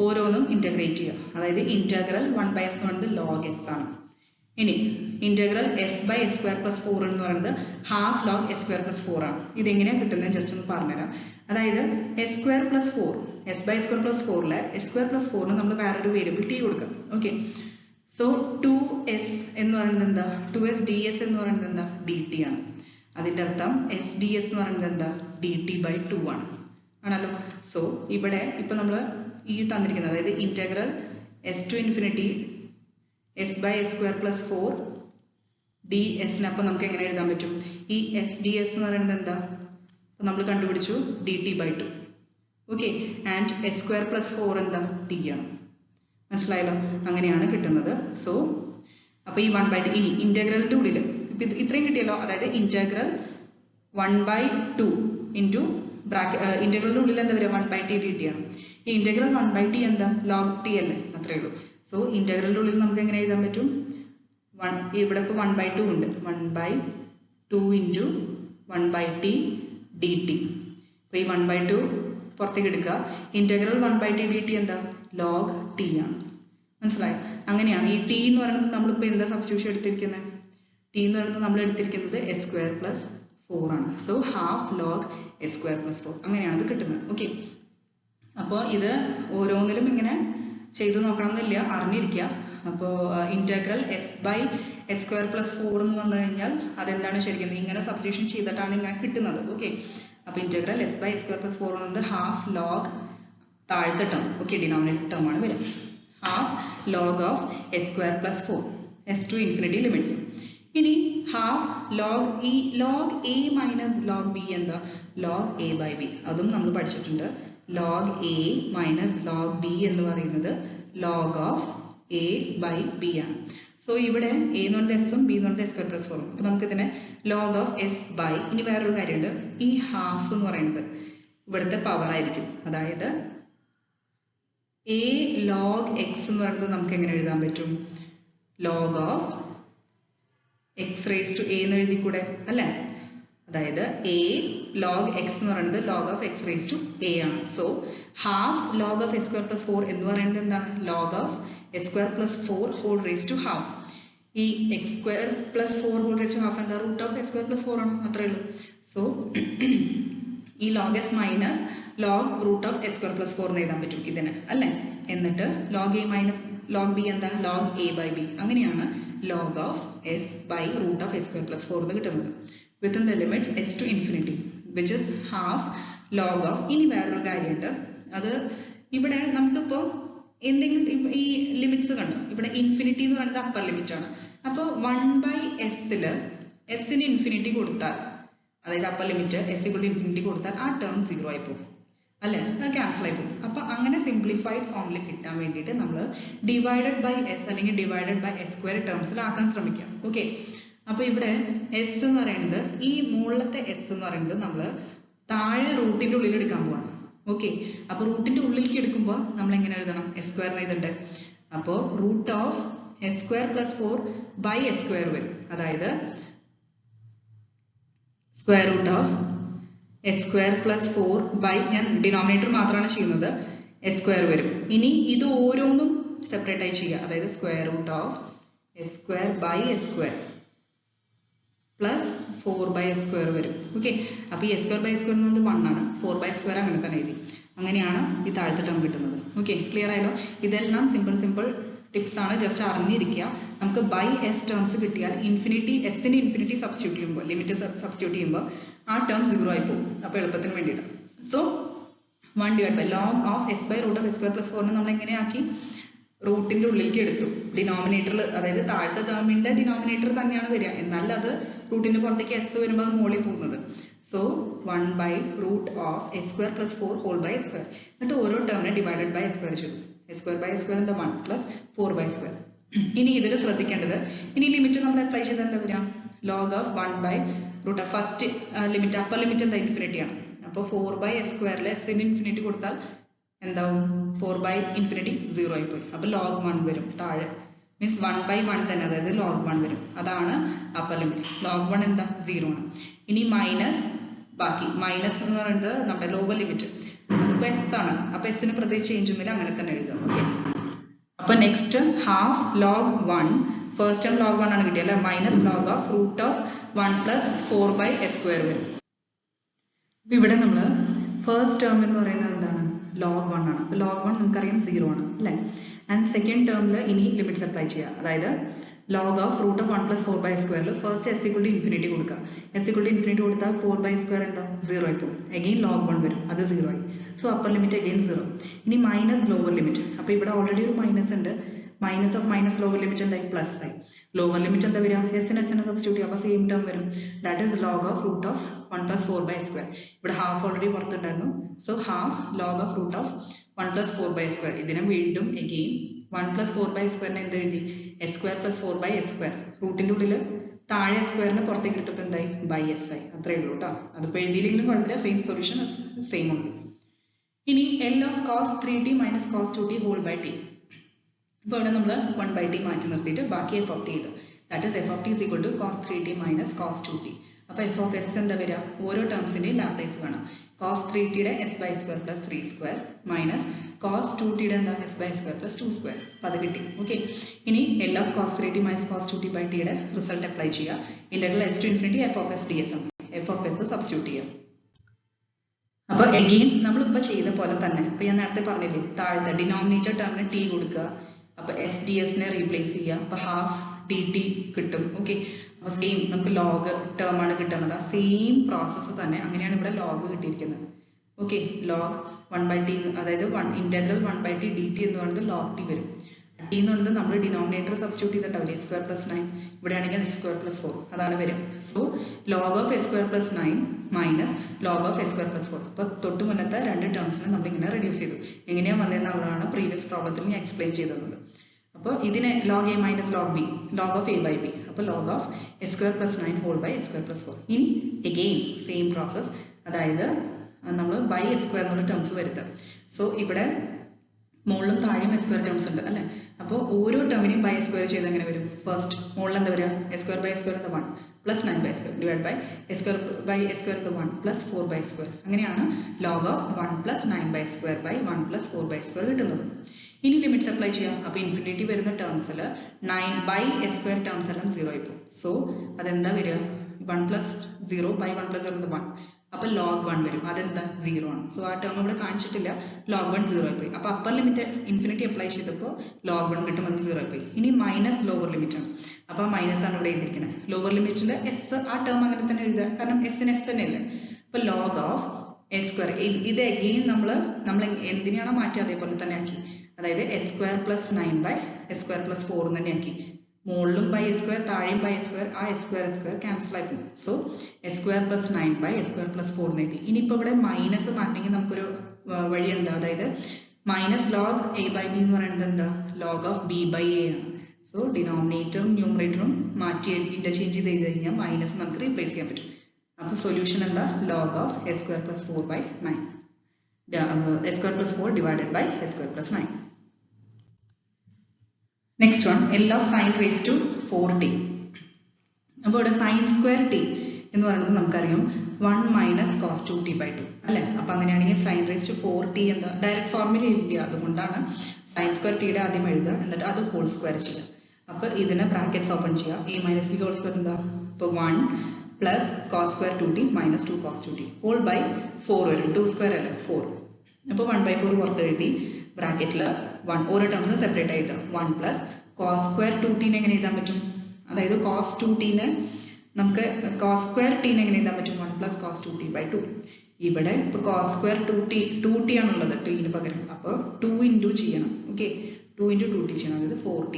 ഓരോന്നും ഇന്റഗ്രേറ്റ് ചെയ്യുക. അതായത് ഇന്റഗ്രൽ 1/s എന്ന് പറയുന്നത് log s ആണ്. ഇനി ഇന്റഗ്രൽ s/s square plus 4 എന്ന് പറയുന്നത് half log s square plus 4 ആണ്. ഇതെങ്ങനെയാണ് കിട്ടുന്നത് ജസ്റ്റ് ഒന്ന് പറഞ്ഞുതരാം. അതായത് s square plus 4, s/s square plus 4ലെ s square plus 4ന് നമ്മൾ വേറൊരു വേരിയബിൾ t കൊടുക്കാം. ഓക്കെ, സോ 2s എന്ന് പറയുന്നത് എന്താ? 2s ds എന്ന് പറയുന്നത് എന്താ? dt ആണ്. അതിന്റെ അർത്ഥം s ds എന്ന് പറയുന്നത് എന്താ? dt/2 ആണ്, ആണല്ലോ. സോ ഇവിടെ ഇപ്പൊ നമ്മൾ ഈ തന്നിരിക്കുന്നത്, അതായത് integral s to infinity s/s square plus 4 ds നെ അപ്പോൾ നമുക്ക് എങ്ങനെ എഴുതാൻ പറ്റും? ഈ s ds എന്ന് പറയുന്നത് എന്താ? അപ്പോൾ നമ്മൾ കണ്ടുപിടിച്ചു dt/2. Okay, and s square plus 4 എന്താ? t ആണ്. മനസ്സിലായല്ലോ? അങ്ങനെയാണ് കിട്ടുന്നത്. സോ അപ്പോൾ ഈ 1/t ഇനി ഇന്റഗ്രലിന്റെ ഉള്ളിൽ ഇത്രയും കിട്ടിയല്ലോ. അതായത് ഇന്റഗ്രൽ 1/2 ഇൻറ്റു ഇന്റഗ്രലിന്റെ ഉള്ളിൽ എന്താ വരിക? 1/t dt ആണ്. ഈ ഇന്റഗ്രൽ 1/t എന്താ? log t അല്ലേ? അത്രേ ഉള്ളൂ. സോ ഇന്റഗ്രലിന്റെ ഉള്ളിൽ നമുക്ക് എങ്ങനെ എഴുതാൻ പറ്റും? ഇവിടെ ഇപ്പോൾ 1/2 ഉണ്ട്. 1/2 ഇൻറ്റു 1/t dt. അപ്പോൾ ഈ 1/2 പുറത്തേക്ക് എടുക്കുക. ഇന്റഗ്രൽ 1/t dt എന്താ? log t ആണ്. മനസ്സിലായോ? അങ്ങനെയാണ് ഈ t എന്ന് പറയുന്നത് നമ്മളിപ്പോൾ എന്താ സബ്സ്റ്റിറ്റ്യൂഷൻ എടുത്തിരിക്കുന്നത്? t എന്ന് പറയുന്നത് നമ്മൾ എടുത്തിരിക്കുന്നത് s square plus 4 ആണ്. So half log s square plus 4 അങ്ങനെയാണ് ഇത് കിട്ടുന്നത്. ഓക്കെ, അപ്പോൾ ഇത് ഓരോന്നിലും ഇങ്ങനെ ചെയ്തു നോക്കണം എന്നില്ല, അറിഞ്ഞിരിക്കുക. അപ്പോൾ ഇന്റഗ്രൽ s/s square plus 4 എന്ന് വന്നു കഴിഞ്ഞാൽ അതെന്താണ് ശരിക്കും? ഇങ്ങനെ സബ്സ്റ്റിറ്റ്യൂഷൻ ചെയ്തിട്ടാണ് ഇങ്ങനെ കിട്ടുന്നത്. ഓക്കെ, അപ്പോൾ ഇന്റഗ്രൽ s/s square plus 4 എന്നത് ഹാഫ് ലോഗ് താഴത്തെ ടേം, ഓക്കെ, ഡിനോമിനേറ്റർ ടേം ആണ് വരിക. Half log of s square plus 4 s to infinity limits. ഇനി ഹാഫ് ലോഗ് ഈ log a minus log b എന്താ? log a/b. അതും നമ്മൾ പഠിച്ചിട്ടുണ്ട്. log a minus log b എന്ന് പറയുന്നത് log of a/b ആണ്. സോ ഇവിടെ a എന്ന് പറയുന്നത് s ഉം b എന്ന് പറയുന്നത് s square plus 4 ഉം. അപ്പോൾ നമുക്കിതിനെ log of s by, ഇനി വേറൊരു കാര്യമുണ്ട്, ഈ ഹാഫ് എന്ന് പറയുന്നത് ഇവിടുത്തെ പവർ ആയിരിക്കും. അതായത് a log x എന്ന് പറയുന്നത് നമുക്ക് എങ്ങനെ എഴുതാൻ പറ്റും? log of x raised to a എന്ന് എഴുതിക്കൂടെ അല്ലേ? അതായത് a log x എന്ന് പറയുന്നത് log of x raised to a ആണ്. So half log of s square plus 4 എന്ന് പറയുന്നത് എന്താണ്? log of s square plus 4 whole raised to half. ഈ x square plus 4 whole raised to half എന്താ? root of s square plus 4 ആണ്, അത്രേ ഉള്ളൂ. So ഈ log s minus log root of s square plus 4 എന്ന് എഴുതാൻ പറ്റും ഇതിന് അല്ലേ? എന്നിട്ട് log a minus log b എന്താ? log a/b. അങ്ങനെയാണ് log of s by root of s square plus 4 എന്ന് കിട്ടുന്നത്. within the limits s to infinity which is half log of. ഇനി വേറൊരു കാര്യമുണ്ട്, അത് ഇവിടെ നമുക്കിപ്പോൾ എന്തെങ്കിലും ഈ ലിമിറ്റ്സ് കണ്ടു, ഇവിടെ ഇൻഫിനിറ്റി എന്ന് പറയുന്നത് അപ്പർ ലിമിറ്റ് ആണ്. അപ്പോൾ 1/s എസിന് ഇൻഫിനിറ്റി കൊടുത്താൽ, അതായത് upper limit s equal to infinity കൊടുത്താൽ ആ ടേം 0 ആയി പോകും അല്ലേ, അത് ക്യാൻസൽ ആയി പോകും. അപ്പൊ അങ്ങനെ സിംപ്ലിഫൈഡ് ഫോമിൽ കിട്ടാൻ വേണ്ടിയിട്ട് നമ്മൾ ഡിവൈഡഡ് ബൈ എസ് അല്ലെങ്കിൽ ഡിവൈഡഡ് ബൈ എസ് സ്ക്വയർ ടേംസിലാക്കാൻ ശ്രമിക്കാം. ഓക്കെ, അപ്പൊ ഇവിടെ എസ് എന്ന് പറയുന്നത്, ഈ മുകളിലത്തെ എസ് എന്ന് പറയുന്നത് നമ്മൾ താഴെ റൂട്ടിന്റെ ഉള്ളിൽ എടുക്കാൻ പോവാണ്. ഓക്കെ, അപ്പൊ റൂട്ടിന്റെ ഉള്ളിലേക്ക് എടുക്കുമ്പോൾ നമ്മൾ എങ്ങനെ എഴുതണം, എസ് സ്ക്വയർ എഴുതണ്ടേ. അപ്പോൾ root of S square plus 4 by S square വരും. അതായത് square root of S square plus 4 by, ഞാൻ ഡിനോമിനേറ്റർ മാത്രമാണ് ചെയ്യുന്നത്, എസ് സ്ക്വയർ വരും. ഇനി ഇത് ഓരോന്നും സെപ്പറേറ്റ് ആയി ചെയ്യുക. അതായത് square root of S square by S square plus 4 by S square വരും. ഓക്കെ, അപ്പോൾ ഈ s square by S square എന്നത് 1 ആണ്, 4 ബൈ സ്ക്വയർ അങ്ങനെ തന്നെ എഴുതി. അങ്ങനെയാണ് ഈ താഴത്തെ ടേം കിട്ടുന്നത്. ഓക്കെ, ക്ലിയർ ആയല്ലോ. ഇതെല്ലാം സിമ്പിൾ ടിപ്സ് ആണ്, ജസ്റ്റ് അറിഞ്ഞിരിക്കുക. നമുക്ക് ബൈ എസ് ടേംസ് കിട്ടിയാൽ ഇൻഫിനിറ്റി, എസിന് ഇൻഫിനിറ്റി സബ്സ്റ്റിറ്റ്യൂട്ട് ചെയ്യുമ്പോൾ, ലിമിറ്റ് സബ്സ്റ്റിറ്റ്യൂട്ട് ചെയ്യുമ്പോൾ ആ ടേം 0 ആയി പോകും. അപ്പോൾ എളുപ്പത്തിന് വേണ്ടിയിട്ട് so 1 divide by log of s by root of S square plus 4 നമ്മൾ എങ്ങനെയാക്കി, റൂട്ടിന്റെ ഉള്ളിലേക്ക് എടുത്തു. ഡിനോമിനേറ്ററിൽ, അതായത് താഴത്തെ ടേമിന്റെ ഡിനോമിനേറ്റർ തന്നെയാണ് വരിക, എന്നാൽ അത് റൂട്ടിന്റെ പുറത്തേക്ക് എസ് വരുമ്പോൾ അത് മുകളിൽ പോകുന്നത്. So 1 by root of S square plus 4 whole by S square. എന്നിട്ട് ഓരോ ടേമിനെ ഡിവൈഡഡ് ബൈ എസ് സ്ക്വയർ ചെയ്തു. S square by S square എന്താ 1 പ്ലസ് 4 ബൈ സ്ക്വയർ. ഇനി ഇതിൽ ശ്രദ്ധിക്കേണ്ടത്, ഇനി ലിമിറ്റ് നമ്മൾ അപ്ലൈ ചെയ്താൽ എന്താ വരിക, log of 1 by root of first limit, upper limit എന്താ ഇൻഫിനിറ്റി ആണ്. അപ്പോൾ 4 ബൈ എസ് സ്ക്വയറിൽ എസിന് ഇൻഫിനിറ്റി കൊടുത്താൽ എന്താവും, 4 ബൈ ഇൻഫിനിറ്റി 0 ആയി പോയി. അപ്പോൾ ലോഗ് 1 വരും താഴെ, മീൻസ് 1 ബൈ 1 തന്നെ, അതായത് ലോഗ് 1 വരും. അതാണ് അപ്പർ ലിമിറ്റ്. ലോഗ് 1 എന്താ 0 ആണ്. ഇനി മൈനസ്, ബാക്കി മൈനസ് എന്ന് പറയുന്നത് നമ്മുടെ ലോവർ ലിമിറ്റ്, അതിപ്പോൾ എസ് ആണ്. അപ്പോൾ എസിന് പ്രത്യേകിച്ച് ചേഞ്ച് ഒന്നുമില്ല, അങ്ങനെ തന്നെ എഴുതാം. ഓക്കെ, അപ്പോൾ next half log 1, first term log 1 ആണ് കിട്ടിയത് അല്ലെ, minus log of root of 1 plus 4 by S square വരും. അപ്പോൾ ഇവിടെ നമ്മൾ ഫസ്റ്റ് ടേം എന്ന് പറയുന്നത് എന്താണ്, ലോഗ് 1 ആണ്. അപ്പോൾ ലോഗ് 1 നമുക്കറിയാം 0 ആണ് അല്ലേ. ആൻഡ് സെക്കൻഡ് ടേമിൽ ഇനി ലിമിറ്റ്സ് അപ്ലൈ ചെയ്യുക. അതായത് log of root of 1 plus 4 by സ്ക്വയറിൽ first S equal to infinity കൊടുക്കുക. എസ് ഈക്വൽ ടു ഇൻഫിനിറ്റി കൊടുത്താൽ 4 ബൈ സ്ക്വയർ എന്താ 0 ആയി പോകും. അഗെയിൻ ലോഗ് 1 വരും, അത് 0 ആയി. So upper limit again 0. ഇനി മൈനസ് ലോവർ ലിമിറ്റ്. അപ്പോൾ ഇവിടെ ഓൾറെഡി ഒരു മൈനസ് ഉണ്ട്, minus of minus lower limit എന്തായി, പ്ലസ് ആയി. ലോവർ ലിമിറ്റ് എന്താ വരിക, എസിന് സബ്സ്റ്റിറ്റ്യൂട്ട് ചെയ്യുക, അപ്പോൾ സെയിം ടേം വരും. That is log of root of 1 plus 4 by square. ഇവിടെ ഹാഫ് ഓൾറെഡി പുറത്തുണ്ടായിരുന്നു. So half log of root of 1 plus 4 by square. ഇതിനെ വീണ്ടും എഗെയിൻ 1 പ്ലസ് 4 ബൈ സ്ക്വയറിനെ എന്ത് എഴുതി, S square plus 4 by S square. റൂട്ടിന്റെ ഉള്ളിൽ താഴെ സ്ക്വയറിന് പുറത്തേക്ക് എടുത്തപ്പോൾ എന്തായി, ബൈ എസ് ആയി. അത്രയേ ഉള്ളൂ കേട്ടോ. അതിപ്പോൾ എഴുതിയില്ലെങ്കിലും കുഴപ്പമില്ല, സെയിം സൊല്യൂഷൻ സെയിം ഉണ്ട്. ഇനി L of cos 3t minus cos 2t whole by T. ഇപ്പോൾ ഇവിടെ നമ്മൾ 1 ബൈ ടി മാറ്റി നിർത്തിയിട്ട് ബാക്കി എഫ് ഓഫ് ടി ചെയ്തു. That is F of T is equal to cos 3t minus cos 2t. അപ്പോൾ എഫ് ഓഫ് എസ് എന്താ വരിക, ഓരോ ടേംസിന്റെയും ലാപ്ലേസ് കാണാം. കോസ് 3tയുടെ S by square plus 3 square minus cos 2tയുടെ എന്താ S by square plus 2 square. അപ്പോൾ അത് കിട്ടി. ഓക്കെ, ഇനി L of cos 3t minus cos 2t by ടിയുടെ റിസൾട്ട് അപ്ലൈ ചെയ്യുക. Integral s to infinity F of s d s ആണ്. എഫ് ഓഫ് എസ് സബ്സ്റ്റിറ്റ്യൂട്ട് ചെയ്യാം. അപ്പോൾ എഗെയിൻ നമ്മളിപ്പോൾ ചെയ്ത പോലെ തന്നെ, ഇപ്പോൾ ഞാൻ നേരത്തെ പറഞ്ഞില്ലേ, താഴത്തെ ഡിനോമിനേറ്റർ ടേമിന് ടി കൊടുക്കുക. അപ്പോൾ എസ് ഡി എസിനെ റീപ്ലേസ് ചെയ്യുക. അപ്പോൾ ഹാഫ് ഡി ടി കിട്ടും. ഓക്കെ, അപ്പോൾ സെയിം നമുക്ക് ലോഗ് ടേം ആണ് കിട്ടുന്നത്. ആ സെയിം പ്രോസസ്സ് തന്നെ, അങ്ങനെയാണ് ഇവിടെ ലോഗ് കിട്ടിയിരിക്കുന്നത്. ഓക്കെ, ലോഗ് 1 ബൈ ടി, അതായത് integral 1 by T D T എന്ന് പറയുന്നത് ലോഗ് ടി വരും. ടി എന്ന് പറയുന്നത് നമ്മൾ ഡിനോമിനേറ്റർ സബ്സ്റ്റിറ്റ്യൂട്ട് ചെയ്തിട്ടാവില്ലേ, എസ് സ്ക്വയർ പ്ലസ് 9, ഇവിടെ ആണെങ്കിൽ എസ് സ്ക്വയർ പ്ലസ് 4 അതാണ് വരും. So log of S square plus 9 minus log of S square plus 4. അപ്പോൾ തൊട്ട് മുന്നത്തെ രണ്ട് ടേംസിനെ നമ്മൾ ഇങ്ങനെ റെഡ്യൂസ് ചെയ്തു. എങ്ങനെയാണ് വന്നതെന്നുള്ളതാണ് പ്രീവിയസ് പ്രോബ്ലത്തിൽ ഞാൻ എക്സ്പ്ലെയിൻ ചെയ്തത്. അപ്പോൾ ഇതിനെ log A minus log B, log of A by B. അപ്പോൾ log of S square plus 9 whole by S square plus 4. ഇനി എഗെയിൻ സെയിം പ്രോസസ്, അതായത് നമ്മൾ ബൈ എസ് സ്ക്വയർ എന്നുള്ള ടേംസ് വരുത്തുക. സോ ഇവിടെ മുകളിലും താഴെയും എസ് സ്ക്വയർ ടേംസ് ഉണ്ട് അല്ലേ. അപ്പോൾ ഓരോ ടേമിനെയും ബൈ എസ് സ്ക്വയർ ചെയ്ത് എങ്ങനെ വരും, ഫസ്റ്റ് മുകളിൽ എന്താ വരിക, s square by S square എന്താ 1 plus 9 by square divide by S square by S square എന്താ 1 പ്ലസ് 4 ബൈ സ്ക്വയർ. അങ്ങനെയാണ് log of 1 plus 9 by square by 1 plus 4 by square കിട്ടുന്നത്. ഇനി ലിമിറ്റ്സ് അപ്ലൈ ചെയ്യാം. അപ്പോൾ ഇൻഫിനിറ്റി വരുന്ന ടേംസിൽ 9 ബൈ എസ് സ്ക്വയർ ടേംസ് എല്ലാം 0 ആയി പോകും. സോ അതെന്താ വരിക, 1 പ്ലസ് 0 ബൈ 1 പ്ലസ് 0 1. അപ്പോൾ ലോഗ് 1 വരും, അതെന്താ 0 ആണ്. സോ ആ ടേം ഇവിടെ കാണിച്ചിട്ടില്ല, ലോഗ് 1 0 ആയി പോയി. അപ്പോൾ അപ്പർ ലിമിറ്റ് ഇൻഫിനിറ്റി അപ്ലൈ ചെയ്തപ്പോൾ ലോഗ് 1 കിട്ടും, അത് 0 ആയി പോയി. ഇനി മൈനസ് ലോവർ ലിമിറ്റ് ആണ്. അപ്പോൾ മൈനസ് ആണ് ഇവിടെ എഴുതിയിരിക്കുന്നത്. ലോവർ ലിമിറ്റിൽ എസ് ആ ടേം അങ്ങനെ തന്നെ എഴുതുക, കാരണം എസിന് എസ് തന്നെ അല്ലേ. അപ്പോൾ ലോഗ് ഓഫ് എസ് സ്ക്വയർ ഇത് അഗെയിൻ നമ്മൾ എന്തിനാണോ മാറ്റി അതേപോലെ തന്നെ ആക്കി. അതായത് S square plus 9 S square plus 4 തന്നെ ആക്കി. മുകളിലും ബൈ എസ് സ്ക്വയർ താഴെയും ബൈ എസ് സ്ക്വയർ, ആ എസ് സ്ക്വയർ ക്യാൻസൽ ആയി പോകും. So S square plus 9 S square plus 4 എഴുതി. ഇനിയിപ്പോൾ ഇവിടെ മൈനസ് മാറ്റണമെങ്കിൽ നമുക്കൊരു വഴി എന്താ, അതായത് minus log a by b എന്ന് പറയുന്നത് എന്താ, log of b by a ആണ്. സോ ഡിനോമിനേറ്ററും ന്യൂമറേറ്ററും മാറ്റി ഇന്റർചേഞ്ച് ചെയ്ത് കഴിഞ്ഞാൽ മൈനസ് നമുക്ക് റീപ്ലേസ് ചെയ്യാൻ പറ്റും. അപ്പോൾ സൊല്യൂഷൻ എന്താ, log of S square plus 4/9, s square plus 4 divided by S square plus 9. Next one L of sine raise to 4t. അപ്പോൾ ഇവിടെ സൈൻ സ്ക്വയർ ടി എന്ന് പറയുന്നത് നമുക്കറിയാം 1 മൈനസ് കോസ് 2t/2 അല്ലെ. അപ്പൊ അങ്ങനെയാണെങ്കിൽ സൈൻ റേസ് ടു 4t എന്താ, direct formula ഇല്ല, അതുകൊണ്ടാണ് സൈൻ സ്ക്വയർ ടിയുടെ ആദ്യം എഴുതുക, എന്നിട്ട് അത് ഹോൾ സ്ക്വയർ ചെയ്യുക. അപ്പൊ ഇതിനെ ബ്രാക്കറ്റ്സ് ഓപ്പൺ ചെയ്യുക. a minus b whole square എന്താ, ഇപ്പൊ 1 plus cos square 2t minus 2 cos 2t whole by 4 വരും, 2 സ്ക്വയർ അല്ല 4. അപ്പോൾ 1/4 പുറത്ത് എഴുതി, ബ്രാക്കറ്റിൽ 1 ഓരോ ടേംസും സെപ്പറേറ്റ് ആയിട്ട് 1 പ്ലസ് കോസ് സ്ക്വയർ 2t എങ്ങനെ എഴുതാൻ പറ്റും, അതായത് കോസ് 2t നമുക്ക് കോസ് സ്ക്വയർ t എങ്ങനെ എഴുതാൻ പറ്റും, 1 പ്ലസ് കോസ് 2t/2. ഇവിടെ ഇപ്പൊ കോസ് സ്ക്വയർ 2t ആണുള്ളത് ടിന് പകരം, അപ്പോൾ 2 ഇൻറ്റു ചെയ്യണം. ഓക്കെ, 2 ഇൻറ്റു 2t ചെയ്യണം, അതായത് 4t.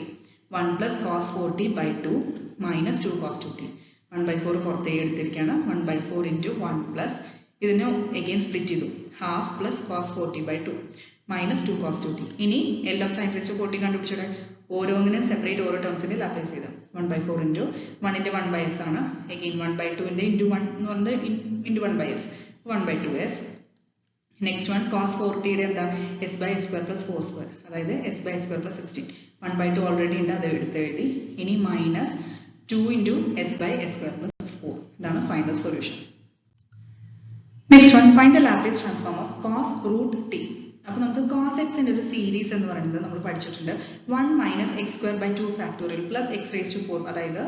1 plus cos 4t/2 minus 2 cos 2t. 1/4 പുറത്തേക്ക് എടുത്തിരിക്കുകയാണ്. 1/4 ഇൻറ്റു 1 പ്ലസ് ഇതിനെ എഗെയിൻ സ്പ്ലിറ്റ് ചെയ്തു, half plus cos 4t/2 minus 2 cos 2t. ഇനി L of sine raise to 4t കണ്ടുപിടിച്ചോടെ ഓരോന്നിനും സെപ്പറേറ്റ് ഓരോ ടേംസിന്റെ ലാപ്ലേസ് ചെയ്ത് 1/4 ഇൻറ്റു 1ന്റെ 1/s ആണ്, എഗെയിൻ 1/2ന്റെ ഇൻറ്റു 1 എന്ന് പറയുന്നത് into 1/s 1/2s. Next one cos 4tയുടെ എന്താ, S by S square plus 4 square, അതായത് S by S square plus 16. 1/2 already ഉണ്ട്, അത് എടുത്ത് എഴുതി. ഇനി minus 2 into S by S square plus 4. ഇതാണ് final solution. Next one find the Laplace transform of cos root T. അപ്പോൾ നമുക്ക് cos എക്സിന്റെ ഒരു സീരീസ് എന്ന് പറയുന്നത് നമ്മൾ പഠിച്ചിട്ടുണ്ട്. 1 minus x square by 2 factorial plus x raise to 4, അതായത്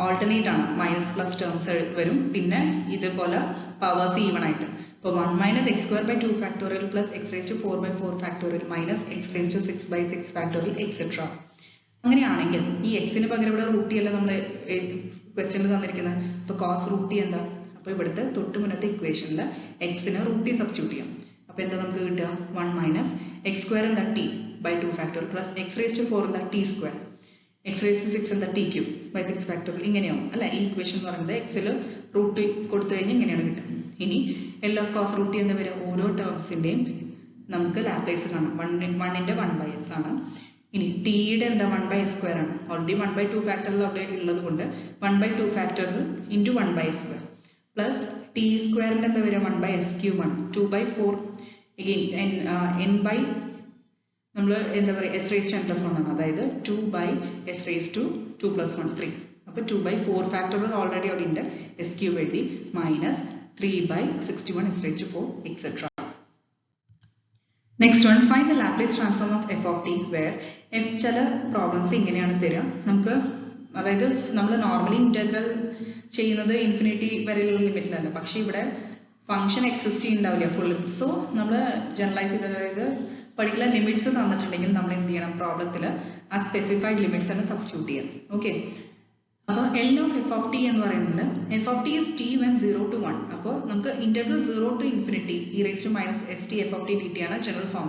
ഓൾട്ടർനേറ്റ് ആണ്, മൈനസ് പ്ലസ് ടേംസ് വരും, പിന്നെ ഇതുപോലെ പവേഴ്സ് ഈവൺ ആയിട്ട്. അപ്പോൾ 1 minus x square by 2 factorial plus x raise to 4/4 factorial minus x raise to 6/6 factorial etcetera. അങ്ങനെയാണെങ്കിൽ ഈ എക്സിന് പകരം ഇവിടെ റൂട്ട് ടി അല്ല നമ്മൾ ക്വസ്റ്റ്യനിൽ തന്നിരിക്കുന്നത്. അപ്പോൾ കോസ് റൂട്ട് ടി എന്താ, അപ്പോൾ ഇവിടുത്തെ തൊട്ട് മുന്നത്തെ ഇക്വേഷനിൽ എക്സിന് റൂട്ട് ടി സബ്സ്റ്റിറ്റ്യൂട്ട് ചെയ്യാം. അപ്പോൾ എന്താ നമുക്ക് കിട്ടുക, 1 മൈനസ് എക്സ് സ്ക്വയർ എന്താ t by 2 factorial plus x raise to 4 എന്താ t square, x raise to 6 എന്താ ടി ക്യൂബ് ബൈ 6 ഫാക്ടോറിയൽ. ഇങ്ങനെയാവും അല്ല ഈ ഇക്വേഷൻ എന്ന് പറയുന്നത്. എക്സിൽ റൂട്ട് കൊടുത്തു കഴിഞ്ഞാൽ ഇങ്ങനെയാണ് കിട്ടുക. ഇനി L of cos root t എന്താ വരിക, ഓരോ ടേംസിന്റെയും നമുക്ക് ലാപ്ലേസ് കാണാം. 1ന്റെ 1/s ആണ്. ഇനി ടിയുടെ എന്താ 1/s സ്ക്വയർ ആണ്, ഓൾറെഡി 1/2 ഫാക്ടോറിയൽ അവിടെ ഉള്ളത് കൊണ്ട് 1/2 factorial into 1/s square plus T സ്ക്വയറിന്റെ എന്താ വരിക 1/s ക്യൂബ് ആണ്, 2/4 അഗെയിൻ n ബൈ നമ്മൾ എന്താ പറയുക s raise to n plus 1 ആണ്, അതായത് 2/s റേസ് ടു 2 + 1 3. അപ്പോൾ 2/4 ഫാക്ടോറിയൽ ഓൾറെഡി അവിടെ ഉണ്ട്, എസ് ക്യൂബ് എഴുതി, minus 3/61 s raise to 4 etcetera. Next one find the Laplace transform of f of t where f. ചില പ്രോബ്ലംസ് ഇങ്ങനെയാണ് തരിക നമുക്ക്, അതായത് നമ്മൾ നോർമലി ഇന്റഗ്രൽ ചെയ്യുന്നത് ഇൻഫിനിറ്റി വരെയുള്ള ലിമിറ്റിലല്ല, പക്ഷേ ഇവിടെ ഫംഗ്ഷൻ എക്സിസ്റ്റ് ചെയ്യുന്നുണ്ടാവില്ല ഫുൾ. സോ നമ്മൾ ജനറലൈസ് ചെയ്ത്, അതായത് പർട്ടിക്കുലർ ലിമിറ്റ്സ് തന്നിട്ടുണ്ടെങ്കിൽ നമ്മൾ എന്ത് ചെയ്യണം, പ്രോബ്ലത്തിൽ ആ സ്പെസിഫൈഡ് ലിമിറ്റ്സ് തന്നെ സബ്സ്റ്റിറ്റ്യൂട്ട് ചെയ്യാം. ഓക്കെ, അപ്പോൾ L of f of t എന്ന് പറയുന്നത് f of t is t when 0 to 1. അപ്പോൾ നമുക്ക് integral 0 to infinity e raise to minus s t f of t D t ആണ് ജനറൽ ഫോം.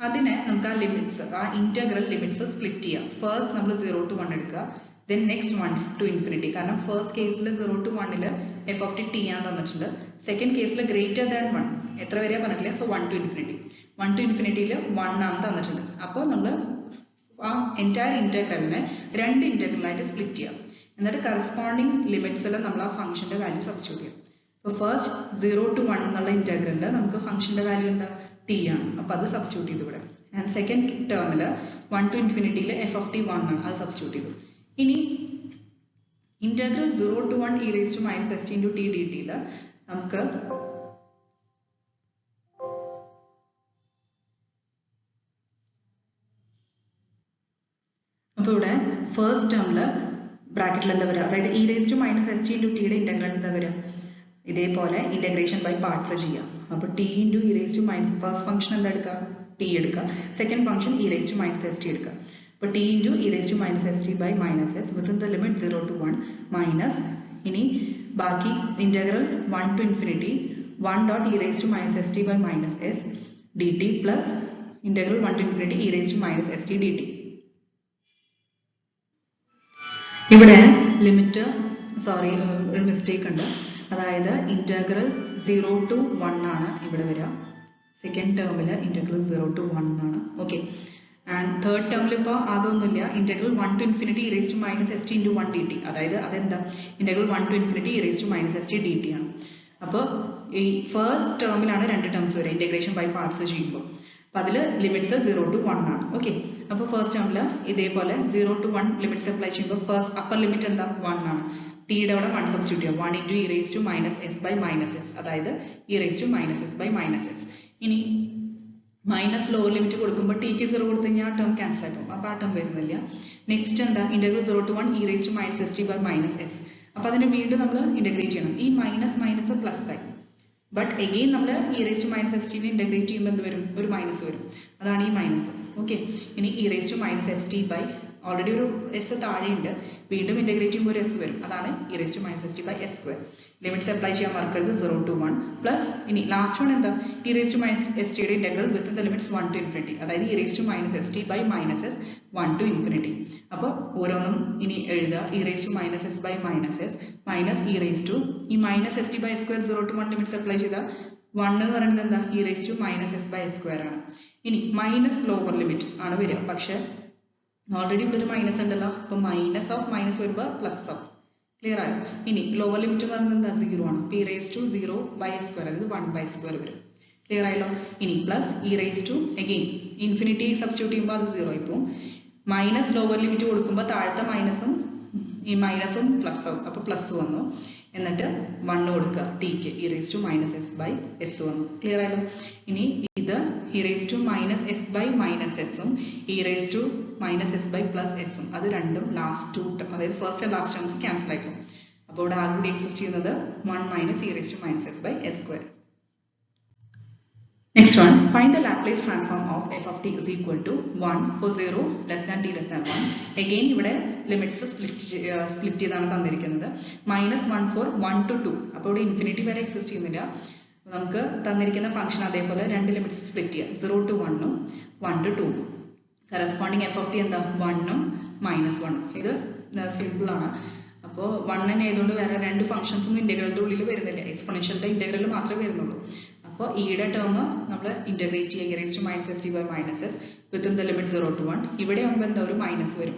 അതിനെ നമുക്ക് ആ ലിമിറ്റ്സ്, ആ ഇന്റഗ്രൽ ലിമിറ്റ്സ് സ്പ്ലിറ്റ് ചെയ്യാം. ഫസ്റ്റ് നമ്മൾ 0 to 1 എടുക്കുക, then next 1 to infinity. കാരണം ഫസ്റ്റ് കേസിൽ 0 to 1 F of T T ആണ് തന്നിട്ടുണ്ട്. സെക്കൻഡ് കേസിൽ ഗ്രേറ്റർ ദാൻ 1 എത്ര വരെയാ പറഞ്ഞിട്ടില്ല, സോ 1 to infinity. 1 to ഇൻഫിനിറ്റിയിൽ 1 ആണ് തന്നിട്ടുണ്ട്. അപ്പോൾ നമ്മൾ ആ എൻറ്റയർ ഇന്റഗ്രലിനെ 2 ഇന്റഗ്രലായിട്ട് സ്പ്ലിറ്റ് ചെയ്യാം. എന്നിട്ട് കറസ്പോണ്ടിങ് ലിമിറ്റ്സിൽ നമ്മൾ ആ ഫംഗ്ഷന്റെ വാല്യൂ സബ്സ്റ്റിറ്റ്യൂട്ട് ചെയ്യാം. അപ്പോൾ ഫസ്റ്റ് 0 to 1 എന്നുള്ള ഇന്റഗ്രലിൽ നമുക്ക് ഫംഗ്ഷന്റെ വാല്യൂ എന്താ, ടി ആണ്. അപ്പോൾ അത് സബ്സ്റ്റിറ്റ്യൂട്ട് ചെയ്തു ഇവിടെ. ആൻഡ് സെക്കൻഡ് ടേമിൽ 1 to ഇൻഫിനിറ്റിയിൽ എഫ് ഓഫ് ടി 1 ആണ്, അത് സബ്സ്റ്റിറ്റ്യൂട്ട് ചെയ്തു. ഇനി integral 0 to 1 e raise to minus s t into t d ടിയിൽ നമുക്ക് അപ്പോൾ ഇവിടെ ഫസ്റ്റ് ടേമിൽ ബ്രാക്കറ്റിൽ എന്താ വരിക, അതായത് e raise to minus s t into ടിയുടെ ഇന്റഗ്രൽ എന്താ വരിക, ഇതേപോലെ ഇന്റഗ്രേഷൻ ബൈ പാർട്സ് ചെയ്യാം. അപ്പോൾ t into e raise to minus first function എന്താ എടുക്കുക, ടി എടുക്കുക, second function e raise to minus s t എടുക്കുക. അപ്പോൾ t into e raise to minus s t by minus s within the limit 0 to 1 minus, ഇനി ബാക്കി integral 1 to infinity 1 dot e raised to minus st by minus s dt plus integral 1 to infinity e raised to minus st dt. ഇവിടെ limit ഒരു mistake ഉണ്ട്. അതായത് integral 0 to 1 ആണ് ഇവിടെ വരിക. Second ടേമിൽ ഇന്റഗ്രൽ 0 to 1 ആണ്. ഓക്കെ, ആൻഡ് തേർഡ് ടേമിൽ ഇപ്പോൾ ആകൊന്നുമില്ല. Integral 1 to infinity e raised to minus st into 1 dt. അതായത് അതെന്താ, integral 1 to infinity e raised to minus st dt ആണ്. അപ്പോൾ ഈ ഫസ്റ്റ് ടേമിലാണ് രണ്ട് ടേംസ് വരിക ഇന്റഗ്രേഷൻ ബൈ പാർട്സ് ചെയ്യുമ്പോൾ. അപ്പോൾ അതിൽ ലിമിറ്റ്സ് 0 to 1 ആണ്. ഓക്കെ, അപ്പോൾ ഫസ്റ്റ് ടേമിൽ ഇതേപോലെ 0 to 1 ലിമിറ്റ്സ് അപ്ലൈ ചെയ്യുമ്പോൾ ഫസ്റ്റ് അപ്പർ ലിമിറ്റ് എന്താ 1 ആണ്. ടിയുടെ അവിടെ 1 സബ്സ്റ്റിറ്റ്യൂട്ട് ചെയ്യാം. 1 into e raised to minus s by minus s, അതായത് e raised to minus s by minus s. ഇനി മൈനസ് ലോവർ ലിമിറ്റ് കൊടുക്കുമ്പോൾ ടിക്ക് 0 കൊടുത്തു കഴിഞ്ഞാൽ ആ ടേം ക്യാൻസൽ ആയി പോകും. അപ്പോൾ ആ ടേം വരുന്നില്ല. നെക്സ്റ്റ് എന്താ, integral 0 to 1 e raised to minus st by minus s. അപ്പോൾ അതിനെ വീണ്ടും നമ്മൾ ഇന്റഗ്രേറ്റ് ചെയ്യണം. ഈ മൈനസ് മൈനസ് പ്ലസ് ആയി, ബട്ട് എഗെയിൻ നമ്മൾ e raised to minus st നെ ഇന്റഗ്രേറ്റ് ചെയ്യുമ്പോൾ എന്ത് വരും, ഒരു മൈനസ് വരും. അതാണ് ഈ മൈനസ്. ഓക്കെ, ഇനി e raised to minus st by already ഒരു എസ് താഴെയുണ്ട്, വീണ്ടും ഇന്റഗ്രേറ്റ് ചെയ്യുമ്പോൾ ഒരു എസ് വരും. അതാണ് e raised to minus st by s square. Limits apply ചെയ്യാൻ മറക്കരുത്. 0 to 1 പ്ലസ് ഇനി ലാസ്റ്റ് വൺ എന്താ, e raised to minus st യുടെ integral with the limits 1 to infinity, അതായത് e raised to minus st by minus s 1 to infinity. അപ്പോൾ ഓരോന്നും ഇനി എഴുതുക. e raised to minus s by minus s minus e raised to ഈ minus st by s square 0 to 1 limits apply ചെയ്താൽ 1 എന്ന് പറയുന്നത് എന്താ, e raised to minus s by s square ആണ്. ഇനി മൈനസ് ലോവർ ലിമിറ്റ് ആണ് വരിക. പക്ഷെ ഓൾറെഡി ഇവിടെ ഒരു മൈനസ് ഉണ്ടല്ലോ, അപ്പോൾ മൈനസ് ഓഫ് മൈനസ് വരുമ്പോൾ പ്ലസ് ആവും. ക്ലിയർ ആയോ? ഇനി ലോവർ ലിമിറ്റ് എന്ന് പറയുന്നത് എന്താ, 0 ആണ്. p raised to 0 by s square, അതായത് 1 by square വരും. ക്ലിയർ ആയല്ലോ? ഇനി plus e raised to again infinity substitute ചെയ്യുമ്പോൾ അത് 0 ആയി പോകും. മൈനസ് ലോവർ ലിമിറ്റ് കൊടുക്കുമ്പോൾ താഴത്തെ മൈനസും ഈ മൈനസും പ്ലസ് ആവും. അപ്പോൾ പ്ലസ് വന്നു. എന്നിട്ട് 1 കൊടുക്കുക tick, e raised to minus s by s വന്നു. ക്ലിയർ ആയല്ലോ? ഇനി ഇത് e raised to minus s by minus s ഉം e raised to minus s by plus s ഉം അത് രണ്ടും ലാസ്റ്റ് ടു, അതായത് first and last terms cancel ആയി പോകും. അപ്പോൾ ഇവിടെ ആകെ കൂടി എക്സിസ്റ്റ് ചെയ്യുന്നത് 1 minus e raised to minus s by s square. Next one, find the Laplace transform of f of t is equal to 1 for 0 less than t less than 1. Again ഇവിടെ limits split ചെയ്താണ് തന്നിരിക്കുന്നത്. -1 for 1 to 2. അപ്പോൾ ഇവിടെ infinity വരെ exist ചെയ്യുന്നില്ല. നമുക്ക് തന്നിരിക്കുന്ന function അതേപോലെ രണ്ട് ലിമിറ്റ്സ് സ്പ്ലിറ്റ് ചെയ്യാം. 0 to 1 ഉം 1 to 2. Corresponding F of T എന്താ, 1 ഉം -1. ഇത് സിമ്പിൾ ആണ്. അപ്പോൾ 1 തന്നെ ആയതുകൊണ്ട് വേറെ രണ്ട് ഫംഗ്ഷൻസ് ഒന്നും ഇന്റഗ്രലിന്റെ ഉള്ളിൽ വരുന്നില്ല. എക്സ്പോണൻഷ്യലിന്റെ ഇന്റഗ്രൽ മാത്രമേ വരുന്നുള്ളൂ. അപ്പോൾ ഈയുടെ ടേം നമ്മൾ ഇന്റഗ്രേറ്റ് ചെയ്യുക, e raised to minus st by minus s within the limit 0 to 1. ഇവിടെ ആകുമ്പോൾ എന്താ, ഒരു മൈനസ് വരും.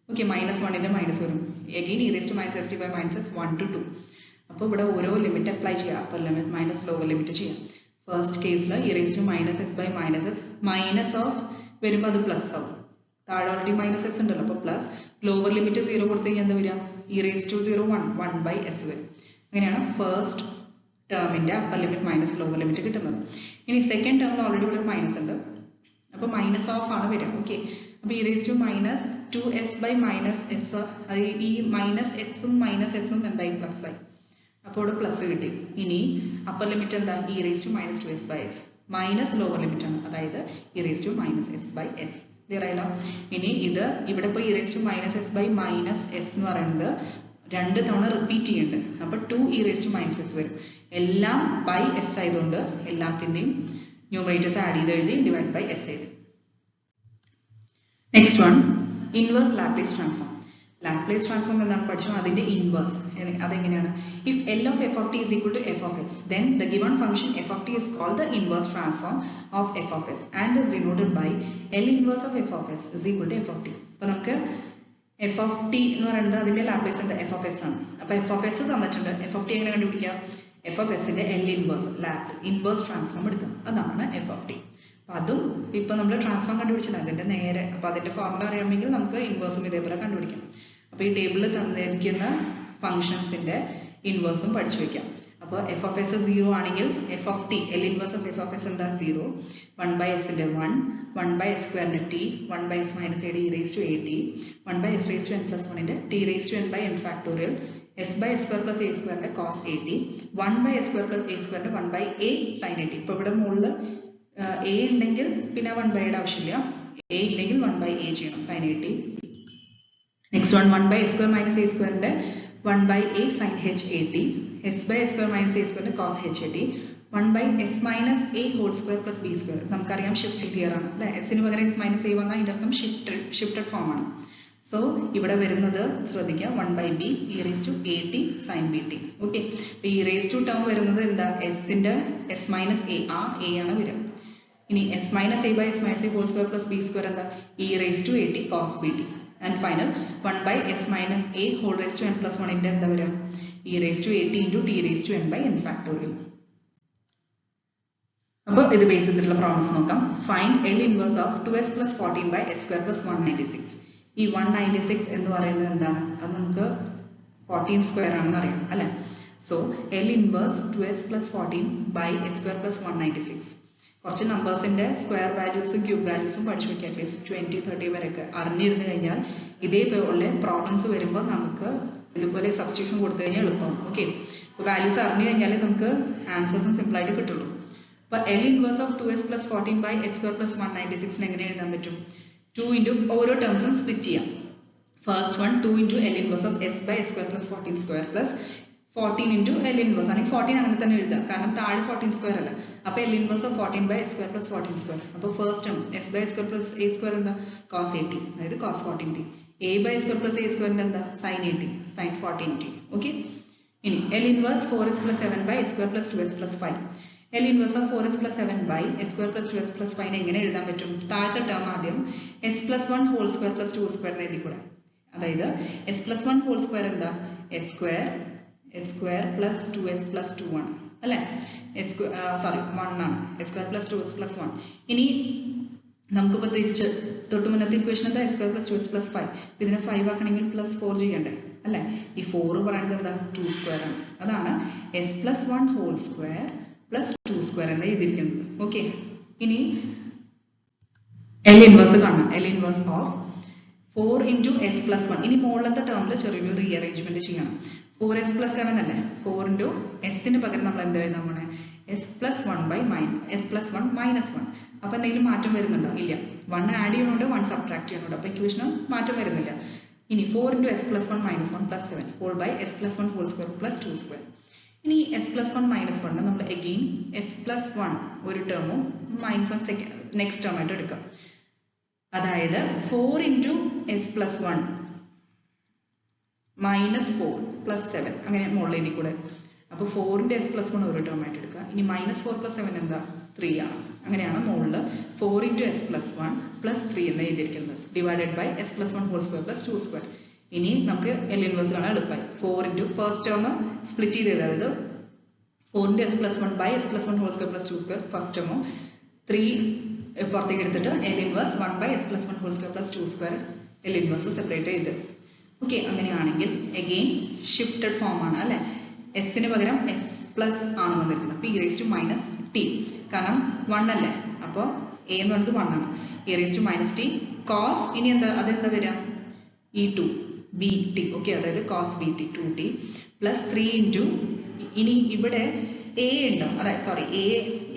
ഓക്കെ, -1ന്റെ മൈനസ് വരും. Again e raised to minus st by minus s 1 to 2. അപ്പോൾ ഇവിടെ ഓരോ ലിമിറ്റ് അപ്ലൈ ചെയ്യുക. Upper limit minus lower limit ചെയ്യാം. ഫസ്റ്റ് കേസിൽ e raised to minus s by minus s minus of വരുമ്പോൾ അത് പ്ലസ് ആവും. താഴെ ഓൾറെഡി മൈനസ് എസ് ഉണ്ടല്ലോ, അപ്പോൾ പ്ലസ്. ലോവർ ലിമിറ്റ് 0 കൊടുത്തു കഴിഞ്ഞാൽ എന്താ വരിക, e raised to 0 1 by s വരും. അങ്ങനെയാണ് ഫസ്റ്റ് ടേമിന്റെ upper limit minus lower limit കിട്ടുന്നത്. ഇനി സെക്കൻഡ് ടേമിൽ ഓൾറെഡി ഇവിടെ മൈനസ് ഉണ്ട്, അപ്പോൾ മൈനസ് ഓഫ് ആണ് വരിക. ഓക്കെ, അപ്പോൾ e raised to minus 2s by minus s, അത് ഈ മൈനസ് എസും മൈനസ് എസും എന്തായി, പ്ലസ് ആയി. അപ്പോൾ ഇവിടെ പ്ലസ് കിട്ടി. ഇനി അപ്പർ ലിമിറ്റ് എന്താ, e raised to minus 2s by s minus lower limit ആണ്, അതായത് e raised to minus s by s. Clear ആയല്ലോ? ഇനി ഇത് ഇവിടെ ഇപ്പോൾ e raised to minus s by minus s എന്ന് പറയുന്നത് രണ്ട് തവണ റിപ്പീറ്റ് ചെയ്യുന്നുണ്ട്. അപ്പോൾ 2 e raised to minus s വരും. എല്ലാം ബൈ എസ് ആയതുകൊണ്ട് എല്ലാത്തിൻ്റെയും ന്യൂമറേറ്റേഴ്സ് ആഡ് ചെയ്ത് എഴുതി ഡിവൈഡ് ബൈ എസ് എഴുതി. Next one, inverse Laplace transform. Laplace transform എന്താണ് പഠിച്ചോ, അതിന്റെ ഇൻവേഴ്സ്. അതെങ്ങനെയാണ്, if L of f of t is equal to f of s, then the given function f of t is called the inverse transform of f of s and is denoted by L inverse of f of s is equal to f of t. അപ്പോൾ നമുക്ക് f of t എന്ന് പറയുന്നത് അതിന്റെ Laplace എന്താ, f of s ആണ്. അപ്പോൾ f of s തന്നിട്ടുണ്ട്. f of t എങ്ങനെ കണ്ടുപിടിക്കാം, f of s ന്റെ L ഇൻവേഴ്സ് ഇൻവേഴ്സ് ട്രാൻസ്ഫോം എടുക്കാം. അതാണ് f of t. അപ്പോൾ അതും ഇപ്പോൾ നമ്മൾ ട്രാൻസ്ഫോം കണ്ടുപിടിച്ചില്ല, അതിന്റെ നേരെ. അപ്പോൾ അതിന്റെ ഫോർമുല അറിയാമെങ്കിൽ നമുക്ക് ഇൻവേഴ്സും ഇതേപോലെ കണ്ടുപിടിക്കാം. അപ്പോൾ ഈ ടേബിളിൽ തന്നിരിക്കുന്ന ഫംഗ്ഷൻസിന്റെ ഇൻവേഴ്സും പഠിച്ചു വെക്കാം. അപ്പോൾ f of s 0 ആണെങ്കിൽ f of t L inverse of f of s എന്താ, 0. 1 by s ന്റെ 1, 1 by s സ്ക്വയറിന്റെ t, 1 by s minus ad e raised to at, 1 by s raised to n plus 1 ന്റെ t raised to n by n factorial, s by s square plus a square ന്റെ cos at, 1 by s square plus a square ന്റെ 1 by a sin at. ഇപ്പോൾ ഇവിടെ മുകളിൽ a ഉണ്ടെങ്കിൽ പിന്നെ 1 by യുടെ ആവശ്യമില്ല, a ഇല്ലെങ്കിൽ 1 by a ചെയ്യണം, sin at. Next one, 1 by s square minus a square ന്റെ 1 by a sin h at, s by s square minus a square ന്റെ cos h at, 1 by s minus a whole square plus b square. നമുക്കറിയാം shifting തിയർ ആണ് അല്ലേ. എസിന് പകരം s minus a വന്നാൽ ഇതിന്റെ അർത്ഥം ഷിഫ്റ്റഡ് ഫോം ആണ്. സോ ഇവിടെ വരുന്നത് ശ്രദ്ധിക്കുക 1 by b e raised to at sin bt. Okay, e raised to term വരുന്നത് എന്താ, എസിന്റെ s minus a ആ a ആണ് വരിക. ഇനി s minus a by s minus a whole square plus b square എന്താ, e raised to at cos bt. And final 1 by s minus a whole raised to n plus 1 ന്റെ എന്താ വരിക, e raised to at into t raised to n by n factorial. അപ്പോൾ ഇത് base ചെയ്തിട്ടുള്ള problems നോക്കാം. Find L inverse of 2s plus 14 by s square plus 196. ഈ 196 എന്ന് പറയുന്നത് എന്താണ്, അത് നമുക്ക് 14 സ്ക്വയർ ആണെന്ന് അറിയാം അല്ലെ. So L inverse 2s plus 14 by s square plus 196. കുറച്ച് നമ്പേഴ്സിന്റെ സ്ക്വയർ വാല്യൂസും ക്യൂബ് വാല്യൂസും പഠിച്ചു വെക്കുക. അറ്റ്ലീസ്റ്റ് 20, 30 വരെയൊക്കെ അറിഞ്ഞിരുന്നു കഴിഞ്ഞാൽ ഇതേപോലെ പ്രോബ്ലംസ് വരുമ്പോൾ നമുക്ക് ഇതുപോലെ സബ്സ്റ്റിറ്റ്യൂഷൻ കൊടുത്തു കഴിഞ്ഞാൽ എളുപ്പമാണ്. ഓക്കെ, അപ്പോൾ വാല്യൂസ് അറിഞ്ഞു കഴിഞ്ഞാൽ നമുക്ക് ആൻസേഴ്സും സിമ്പിൾ ആയിട്ട് കിട്ടുള്ളൂ. അപ്പോൾ L inverse of 2s plus 14 by s square plus 196 എങ്ങനെ എഴുതാൻ പറ്റും, 2 into ഓരോ ടേംസും സ്പ്ലിറ്റ് ചെയ്യാം. First one 2 into L inverse of s by s square plus 14 square plus 14 into L inverse ആണെങ്കിൽ 14 അങ്ങനെ തന്നെ എഴുതാം, കാരണം താഴെ 14 സ്ക്വയർ അല്ല. അപ്പോൾ L inverse of 14 by s square plus 14 square. അപ്പോൾ first term s by s square plus a square എന്താ, cos 80, അതായത് cos 14t. a by s square plus a square എന്താ, sin 80, sin 14t. ഓക്കെ, ഇനി L inverse 4s plus 7 by s square plus 2s plus 5. L inverse of 4s plus 7 by s square plus 2s plus 5 എങ്ങനെ എഴുതാൻ പറ്റും, താഴത്തെ term ആദ്യം s plus 1 whole square plus 2 square എഴുതി കൂടെ. അതായത് s plus 1 whole square എന്താ, s square plus 2s plus 2 ആണ് അല്ലേ. സോറി 1 ആണ്, s square plus 2s plus 1. ഇനി നമുക്കിപ്പോൾ തിരിച്ച് തൊട്ട് മുന്നത്തെ ഇക്വേഷൻ എന്താ, s square plus 2s plus 5. ഇതിനെ 5 ആക്കണമെങ്കിൽ പ്ലസ് 4 ചെയ്യണ്ടേ അല്ലേ. ഈ 4 പറയുന്നത് എന്താ, 2 സ്ക്വയർ ആണ്. അതാണ് s plus 1 whole square plus 2 square എന്ന് എഴുതിയിരിക്കുന്നത്. ഓക്കെ, ഇനി L ഇൻവേഴ്സ് കാണാം. L inverse of 4 into s plus 1. ഇനി മുകളിലത്തെ ടേമിൽ ചെറിയൊരു റീഅറേഞ്ച്മെന്റ് ചെയ്യണം. 4s plus 7 അല്ലേ, 4 into s പകരം നമ്മൾ എന്താ എഴുതാൻ പോണേ, s plus 1 by s plus 1 minus 1. അപ്പൊ എന്തെങ്കിലും മാറ്റം വരുന്നുണ്ടോ, ഇല്ല. 1 ആഡ് ചെയ്യുന്നുണ്ട്, 1 സബ്ട്രാക്ട് ചെയ്യുന്നുണ്ട്, അപ്പൊ ഇക്വേഷന് മാറ്റം വരുന്നില്ല. ഇനി 4 into s plus 1 minus 1 plus 7 whole by s plus 1 whole square plus 2 square. ഇനി s plus 1 minus 1 നമ്മൾ again s plus 1 ഒരു ടേമും minus 1 സെക്കൻഡ് നെക്സ്റ്റ് ടേം ആയിട്ട് എടുക്കാം. അതായത് 4 into s plus 1 minus 4 plus 7 അങ്ങനെ മുകളിൽ എഴുതി കൂടെ. അപ്പോൾ 4 into s plus 1 ഒരു ടേം ആയിട്ട് എടുക്കുക. ഇനി minus 4 plus 7 എന്താ, 3 ആണ്. അങ്ങനെയാണ് മുകളിൽ 4 into s plus 1 plus 3 എന്ന് എഴുതിയിരിക്കുന്നത്, divided by s plus 1 whole square plus 2 square. ഇനി നമുക്ക് L ഇൻവേഴ്സ് കാണാൻ എളുപ്പമായി. 4 into ഫസ്റ്റ് ടേം സ്പ്ലിറ്റ് ചെയ്ത്, അതായത് 4 into s plus 1 by s plus 1 whole square plus 2 square first ടേമും 3 പുറത്തേക്ക് എടുത്തിട്ട് L inverse 1 by s plus 1 whole square plus 2 square L inverse separate ചെയ്ത്. Okay, അങ്ങനെയാണെങ്കിൽ അഗെയിൻ ഷിഫ്റ്റഡ് ഫോം ആണ് അല്ലെ. എസിന് പകരം s plus ആണ് വന്നിരിക്കുന്നത്. അപ്പോൾ e raised to minus t, കാരണം 1 അല്ലേ, അപ്പോൾ a എന്ന് പറയുന്നത് 1 ആണ്. e raised to minus t cos, ഇനി എന്താ, അതെന്താ വരിക, e2 bt. ഓക്കെ, അതായത് cos bt 2t plus 3 into, ഇനി ഇവിടെ a ഉണ്ടാവും, അതായത് സോറി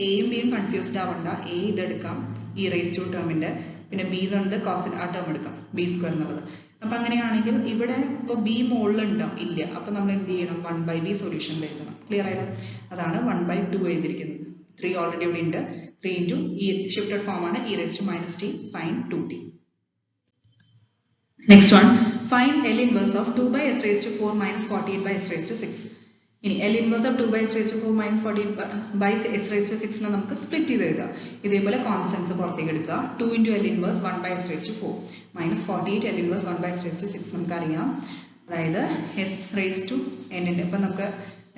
എയും ബിയും കൺഫ്യൂസ്ഡ് ആവണ്ട. a ഇതെടുക്കാം, e raised to ടേമിന്റെ, പിന്നെ b എന്നുള്ളത് cos ആ ടേം എടുക്കാം, b സ്ക്വയർ എന്നുള്ളത്. അപ്പൊ അങ്ങനെയാണെങ്കിൽ ഇവിടെ ഇപ്പോൾ b മുകളിൽ ഉണ്ടാവും, ഇല്ല. അപ്പൊ നമ്മൾ എന്ത് ചെയ്യണം, 1 by b സൊല്യൂഷൻ എഴുതണം. ക്ലിയർ ആയില്ല, അതാണ് 1 by 2 എഴുതിയിരിക്കുന്നത്. 3 ഓൾറെഡി ഇവിടെ ഉണ്ട്. 3 into e ഷിഫ്റ്റഡ് ഫോം ആണ്, e raised to minus t sin 2t. Next one, find L inverse of 2 by s raised to 4 minus 48 by s raised to 6. ഇനി L inverse of 2 by s raised to 4 minus 48 by s raised to 6 നമുക്ക് split ചെയ്ത് എഴുതാം. ഇതേപോലെ constants പുറത്തേക്ക് എടുക്കുക. 2 into L inverse 1 by s raised to 4 minus 48 L inverse 1 by s raised to 6 നമുക്കറിയാം. അതായത് s raised to n ന്റെ, ഇപ്പം നമുക്ക്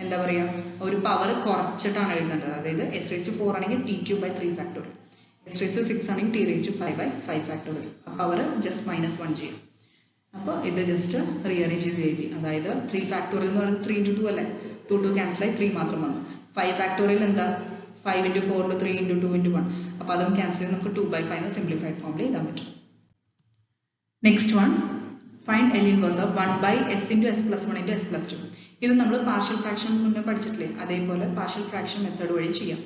എന്താ പറയുക, ഒരു പവർ കുറച്ചിട്ടാണ് എഴുതേണ്ടത്. അതായത് s raised to 4 ആണെങ്കിൽ t cube by 3 factorial, s raised to 6 ആണെങ്കിൽ t raised to 5 by 5 factorial. Power just -1 ചെയ്യും. അപ്പോൾ ഇത് ജസ്റ്റ് റീഅറേഞ്ച് ചെയ്ത് എഴുതി. അതായത് 3 ഫാക്ടോറിയൽ എന്ന് പറയുന്നത് 3 into 2 അല്ലേ, 2 ക്യാൻസൽ ആയി 3 മാത്രം വന്നു. 5 ഫാക്ടോറിയൽ എന്താ, 5 into 4 3 into 2 into 1. അപ്പോൾ അതും ക്യാൻസൽ ചെയ്ത് നമുക്ക് 2 by 5 എന്ന സിംപ്ലിഫൈഡ് ഫോമിൽ എഴുതാൻ പറ്റും. Next one, find L inverse of 1 by s into s plus 1 into s plus 2. ഇത് നമ്മൾ പാർഷ്യൽ ഫ്രാക്ഷൻ മുന്നേ പഠിച്ചിട്ടില്ലേ, അതേപോലെ പാർഷ്യൽ ഫ്രാക്ഷൻ മെത്തേഡ് വഴി ചെയ്യാം.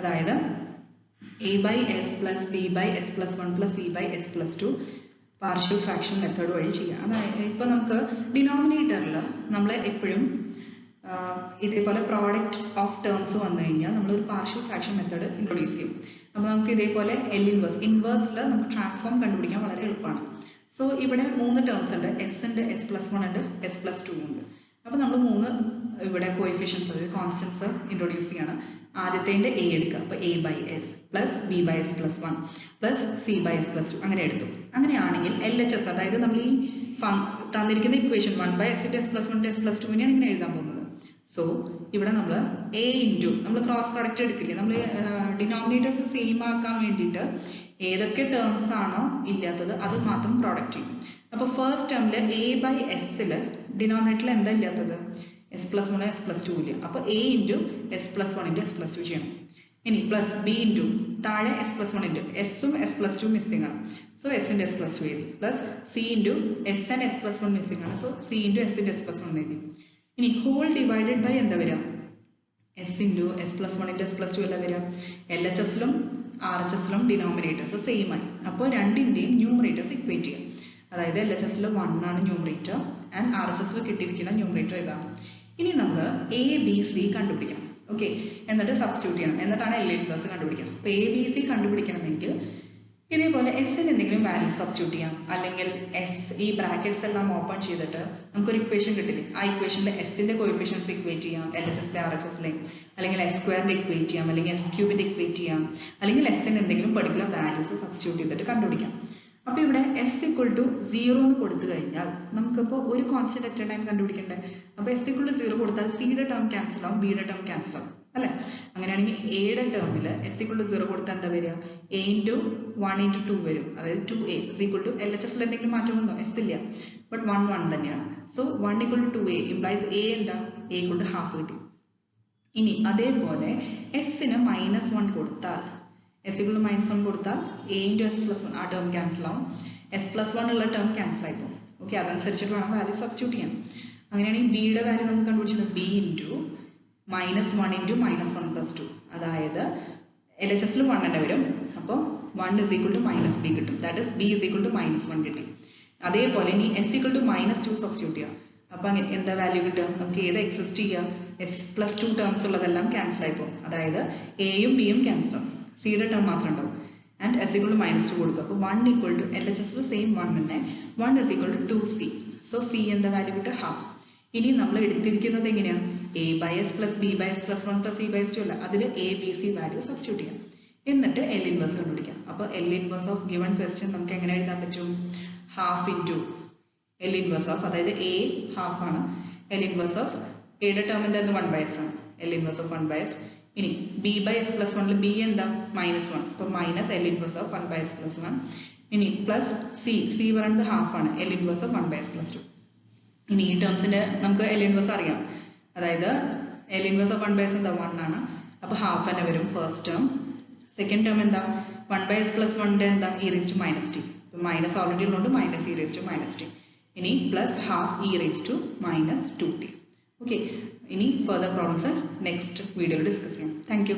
അതായത് a by s plus b by s plus 1 plus c by s plus 2 partial fraction method വഴി ചെയ്യാം. അതായത് ഇപ്പൊ നമുക്ക് ഡിനോമിനേറ്ററിൽ നമ്മൾ എപ്പോഴും ഇതേപോലെ പ്രോഡക്റ്റ് ഓഫ് ടേംസ് വന്നു കഴിഞ്ഞാൽ നമ്മളൊരു പാർഷ്യൽ ഫ്രാക്ഷൻ മെത്തേഡ് ഇൻട്രൊഡ്യൂസ് ചെയ്യും. അപ്പോൾ നമുക്ക് ഇതേപോലെ എൽ ഇൻവേഴ്സിൽ നമുക്ക് ട്രാൻസ്ഫോം കണ്ടുപിടിക്കാൻ വളരെ എളുപ്പമാണ്. സോ ഇവിടെ 3 ടേംസ് ഉണ്ട്, എസ് ഉണ്ട്, S+1 ഉണ്ട്, S+2 ഉണ്ട്. അപ്പോൾ നമ്മൾ 3 ഇവിടെ കോഎഫിഷ്യൻസ് അതായത് കോൺസ്റ്റൻസ് ഇൻട്രൊഡ്യൂസ് ചെയ്യാണ്. ആദ്യത്തേൻ്റെ എ എടുക്കുക. അപ്പോൾ A/S plus B/S+1 plus C/S+2 അങ്ങനെ എടുത്തു. അങ്ങനെയാണെങ്കിൽ LHS അതായത് നമ്മൾ ഈ തന്നിരിക്കുന്ന ഇക്വേഷൻ 1/S × S+1 × S+2 ഇങ്ങനെ എഴുതാൻ പോകുന്നത്. സോ ഇവിടെ നമ്മൾ A ഇൻറ്റു നമ്മൾ ക്രോസ് പ്രൊഡക്റ്റ് എടുക്കില്ലേ, നമ്മൾ ഡിനോമിനേറ്റേഴ്സ് സെയിം ആക്കാൻ വേണ്ടിയിട്ട് ഏതൊക്കെ ടേംസ് ആണോ ഇല്ലാത്തത് അത് മാത്രം പ്രോഡക്റ്റ് ചെയ്യും. അപ്പോൾ ഫസ്റ്റ് ടേമിൽ A/S ഡിനോമിനേറ്ററിൽ എന്താ ഇല്ലാത്തത്, S+1 S+2 ഇല്ല. അപ്പോൾ A ഇൻറ്റു S+1 × S+2 ചെയ്യണം. ഇനി പ്ലസ് B ഇൻറ്റു താഴെ S+1 ഇൻറ്റു എസും S+2 മിസ്സിംഗ് ആണ്. സോ S × S+2 എഴുതി. Plus C into S and S+1 missing ആണ്. So C into S × S+1 എഴുതി. ഇനി ഹോൾ ഡിവൈഡഡ് ബൈ എന്താ വരിക, S ഇൻറ്റു S+1 × S+2 അല്ല വരിക. LHSലും RHSലും ഡിനോമിനേറ്റേഴ്സ് സെയിം ആയി. അപ്പോൾ രണ്ടിൻ്റെയും ന്യൂമറേറ്റേഴ്സ് ഇക്വേറ്റ് ചെയ്യാം. അതായത് LHSൽ 1 ആണ് ന്യൂമറേറ്റർ ആൻഡ് RHSൽ കിട്ടിയിരിക്കുന്ന ന്യൂമറേറ്റർ ഇതാണ്. ഇനി നമ്മൾ ABC കണ്ടുപിടിക്കണം. ഓക്കെ, എന്നിട്ട് സബ്സ്റ്റിറ്റ്യൂട്ട് ചെയ്യണം. എന്നിട്ടാണ് L ഇൻവേഴ്സ് കണ്ടുപിടിക്കണം. അപ്പോൾ ABC കണ്ടുപിടിക്കണമെങ്കിൽ ഇതേപോലെ എസിന് എന്തെങ്കിലും വാല്യൂ സബ്സ്റ്റിറ്റ്യൂട്ട് ചെയ്യാം. അല്ലെങ്കിൽ ഈ ബ്രാക്കറ്റ്സ് എല്ലാം ഓപ്പൺ ചെയ്തിട്ട് നമുക്കൊരു ഇക്വേഷൻ കിട്ടില്ലേ, ആ ഇക്വേഷനിൽ എസിന്റെ കോഎഫിഷ്യൻസ് ഇക്വേറ്റ് ചെയ്യാം, LHSലെ RHSലെ, അല്ലെങ്കിൽ S² ഇക്വേറ്റ് ചെയ്യാം, അല്ലെങ്കിൽ S³ ഇക്വേറ്റ് ചെയ്യാം, അല്ലെങ്കിൽ എസിന് എന്തെങ്കിലും പെർട്ടിക്കുലർ വാല്യൂസ് സബ്സ്റ്റിറ്റ്യൂട്ട് ചെയ്തിട്ട് കണ്ടുപിടിക്കാം. അപ്പോൾ ഇവിടെ S = 0 എന്ന് കൊടുത്തു കഴിഞ്ഞാൽ നമുക്കിപ്പോൾ ഒരു കോൺസ്റ്റന്റ് അറ്റ് എ ടൈം കണ്ടുപിടിക്കണ്ടേ. അപ്പോൾ S = 0 കൊടുത്താൽ സിയുടെ ടേം ക്യാൻസൽ ആവും, ബിയുടെ ടേം ക്യാൻസൽ ആവും അല്ലേ. അങ്ങനെയാണെങ്കിൽ എയുടെ ടേമിൽ S = 0 കൊടുത്താൽ എന്താ വരിക, A × 1 × 2 വരും. അതായത് 2A = LHSൽ എന്തെങ്കിലും മാറ്റം വന്നോ, S ഇല്ല, ബട്ട് 1 1 തന്നെയാണ്. സോ 1 = 2A ഇംപ്ലൈസ് A എന്താ, A കൊണ്ട് ഹാഫ് കിട്ടി. ഇനി അതേപോലെ എസിന് -1 കൊടുത്താൽ S = -1 കൊടുത്താൽ A × S+1 ആ ടേം ക്യാൻസൽ ആവും, S+1 ഉള്ള ടേം ക്യാൻസൽ ആയിപ്പോൾ. ഓക്കെ, അതനുസരിച്ചിട്ട് വേണം വാല്യൂ സബ്സ്റ്റിറ്റ്യൂട്ട് ചെയ്യാൻ. അങ്ങനെയാണെങ്കിൽ ബിയുടെ വാല്യൂ നമുക്ക് കണ്ടുപിടിച്ചത് B × -1 × -1 + 2 അതായത് LHSൽ 1 തന്നെ വരും. അപ്പോൾ 1 = -B കിട്ടും. ദാറ്റ് ഇസ് B = -1 കിട്ടി. അതേപോലെ ഇനി S = -2 സബ്സ്റ്റിറ്റ്യൂട്ട് ചെയ്യാം. അപ്പോൾ അങ്ങനെ എന്താ വാല്യൂ കിട്ടുക, നമുക്ക് ഏത് എക്സിസ്റ്റ് ചെയ്യുക, S+2 ടേംസ് ഉള്ളതെല്ലാം ക്യാൻസൽ ആയിപ്പോൾ. അതായത് എയും ബിയും ക്യാൻസൽ ആവും, സിയുടെ ടേം മാത്രം ഉണ്ടാവും. ആൻഡ് S = -2 കൊടുക്കും. അപ്പോൾ 1 LHSൽ സെയിം 1 തന്നെ, 1 = 2C. സോ C എന്താ വാല്യൂ കിട്ടുക, ഹാഫ്. ഇനി നമ്മൾ എടുത്തിരിക്കുന്നത് എങ്ങനെയാണ്, A/S + B/S + 1 + C/2 അല്ല, അതിൽ ABC വാല്യൂ സബ്സ്റ്റിറ്റ്യൂട്ട് ചെയ്യാം. എന്നിട്ട് L ഇൻവേഴ്സ് കണ്ടുപിടിക്കാം. അപ്പോൾ L inverse of given question നമുക്ക് എങ്ങനെ എഴുതാൻ പറ്റും, half into L inverse of, അതായത് A ഹാഫ് ആണ്, L ഇൻവേഴ്സ് ഓഫ് എയുടെ ടേം എന്തായിരുന്നു 1/S ആണ്, L ഇൻവേഴ്സ് ഓഫ് 1/S. ഇനി B/S + 1 B എന്താ -1, അപ്പോൾ minus L inverse of 1/S + 1. ഇനി പ്ലസ് C പറയുന്നത് ഹാഫ് ആണ്, L ഇൻവേഴ്സ് ഓഫ് 1/S + 2. ഇനി ഈ ടേംസിന്റെ നമുക്ക് L ഇൻവേഴ്സ് അറിയാം. അതായത് L ഇൻവേഴ്സ് ഓഫ് 1/S എന്താ 1 ആണ്, അപ്പോൾ ഹാഫ് തന്നെ വരും ഫസ്റ്റ് ടേം. സെക്കൻഡ് ടേം എന്താ 1/S + 1 എന്താ e⁻t. അപ്പോൾ മൈനസ് ഓൾറെഡി ഉള്ളതുകൊണ്ട് -e⁻t. ഇനി പ്ലസ് ഹാഫ് e⁻²t. ഓക്കെ, ഇനി ഫർദർ പ്രോബ്ലംസ് നെക്സ്റ്റ് വീഡിയോയിൽ ഡിസ്കസ് ചെയ്യാം. Thank you.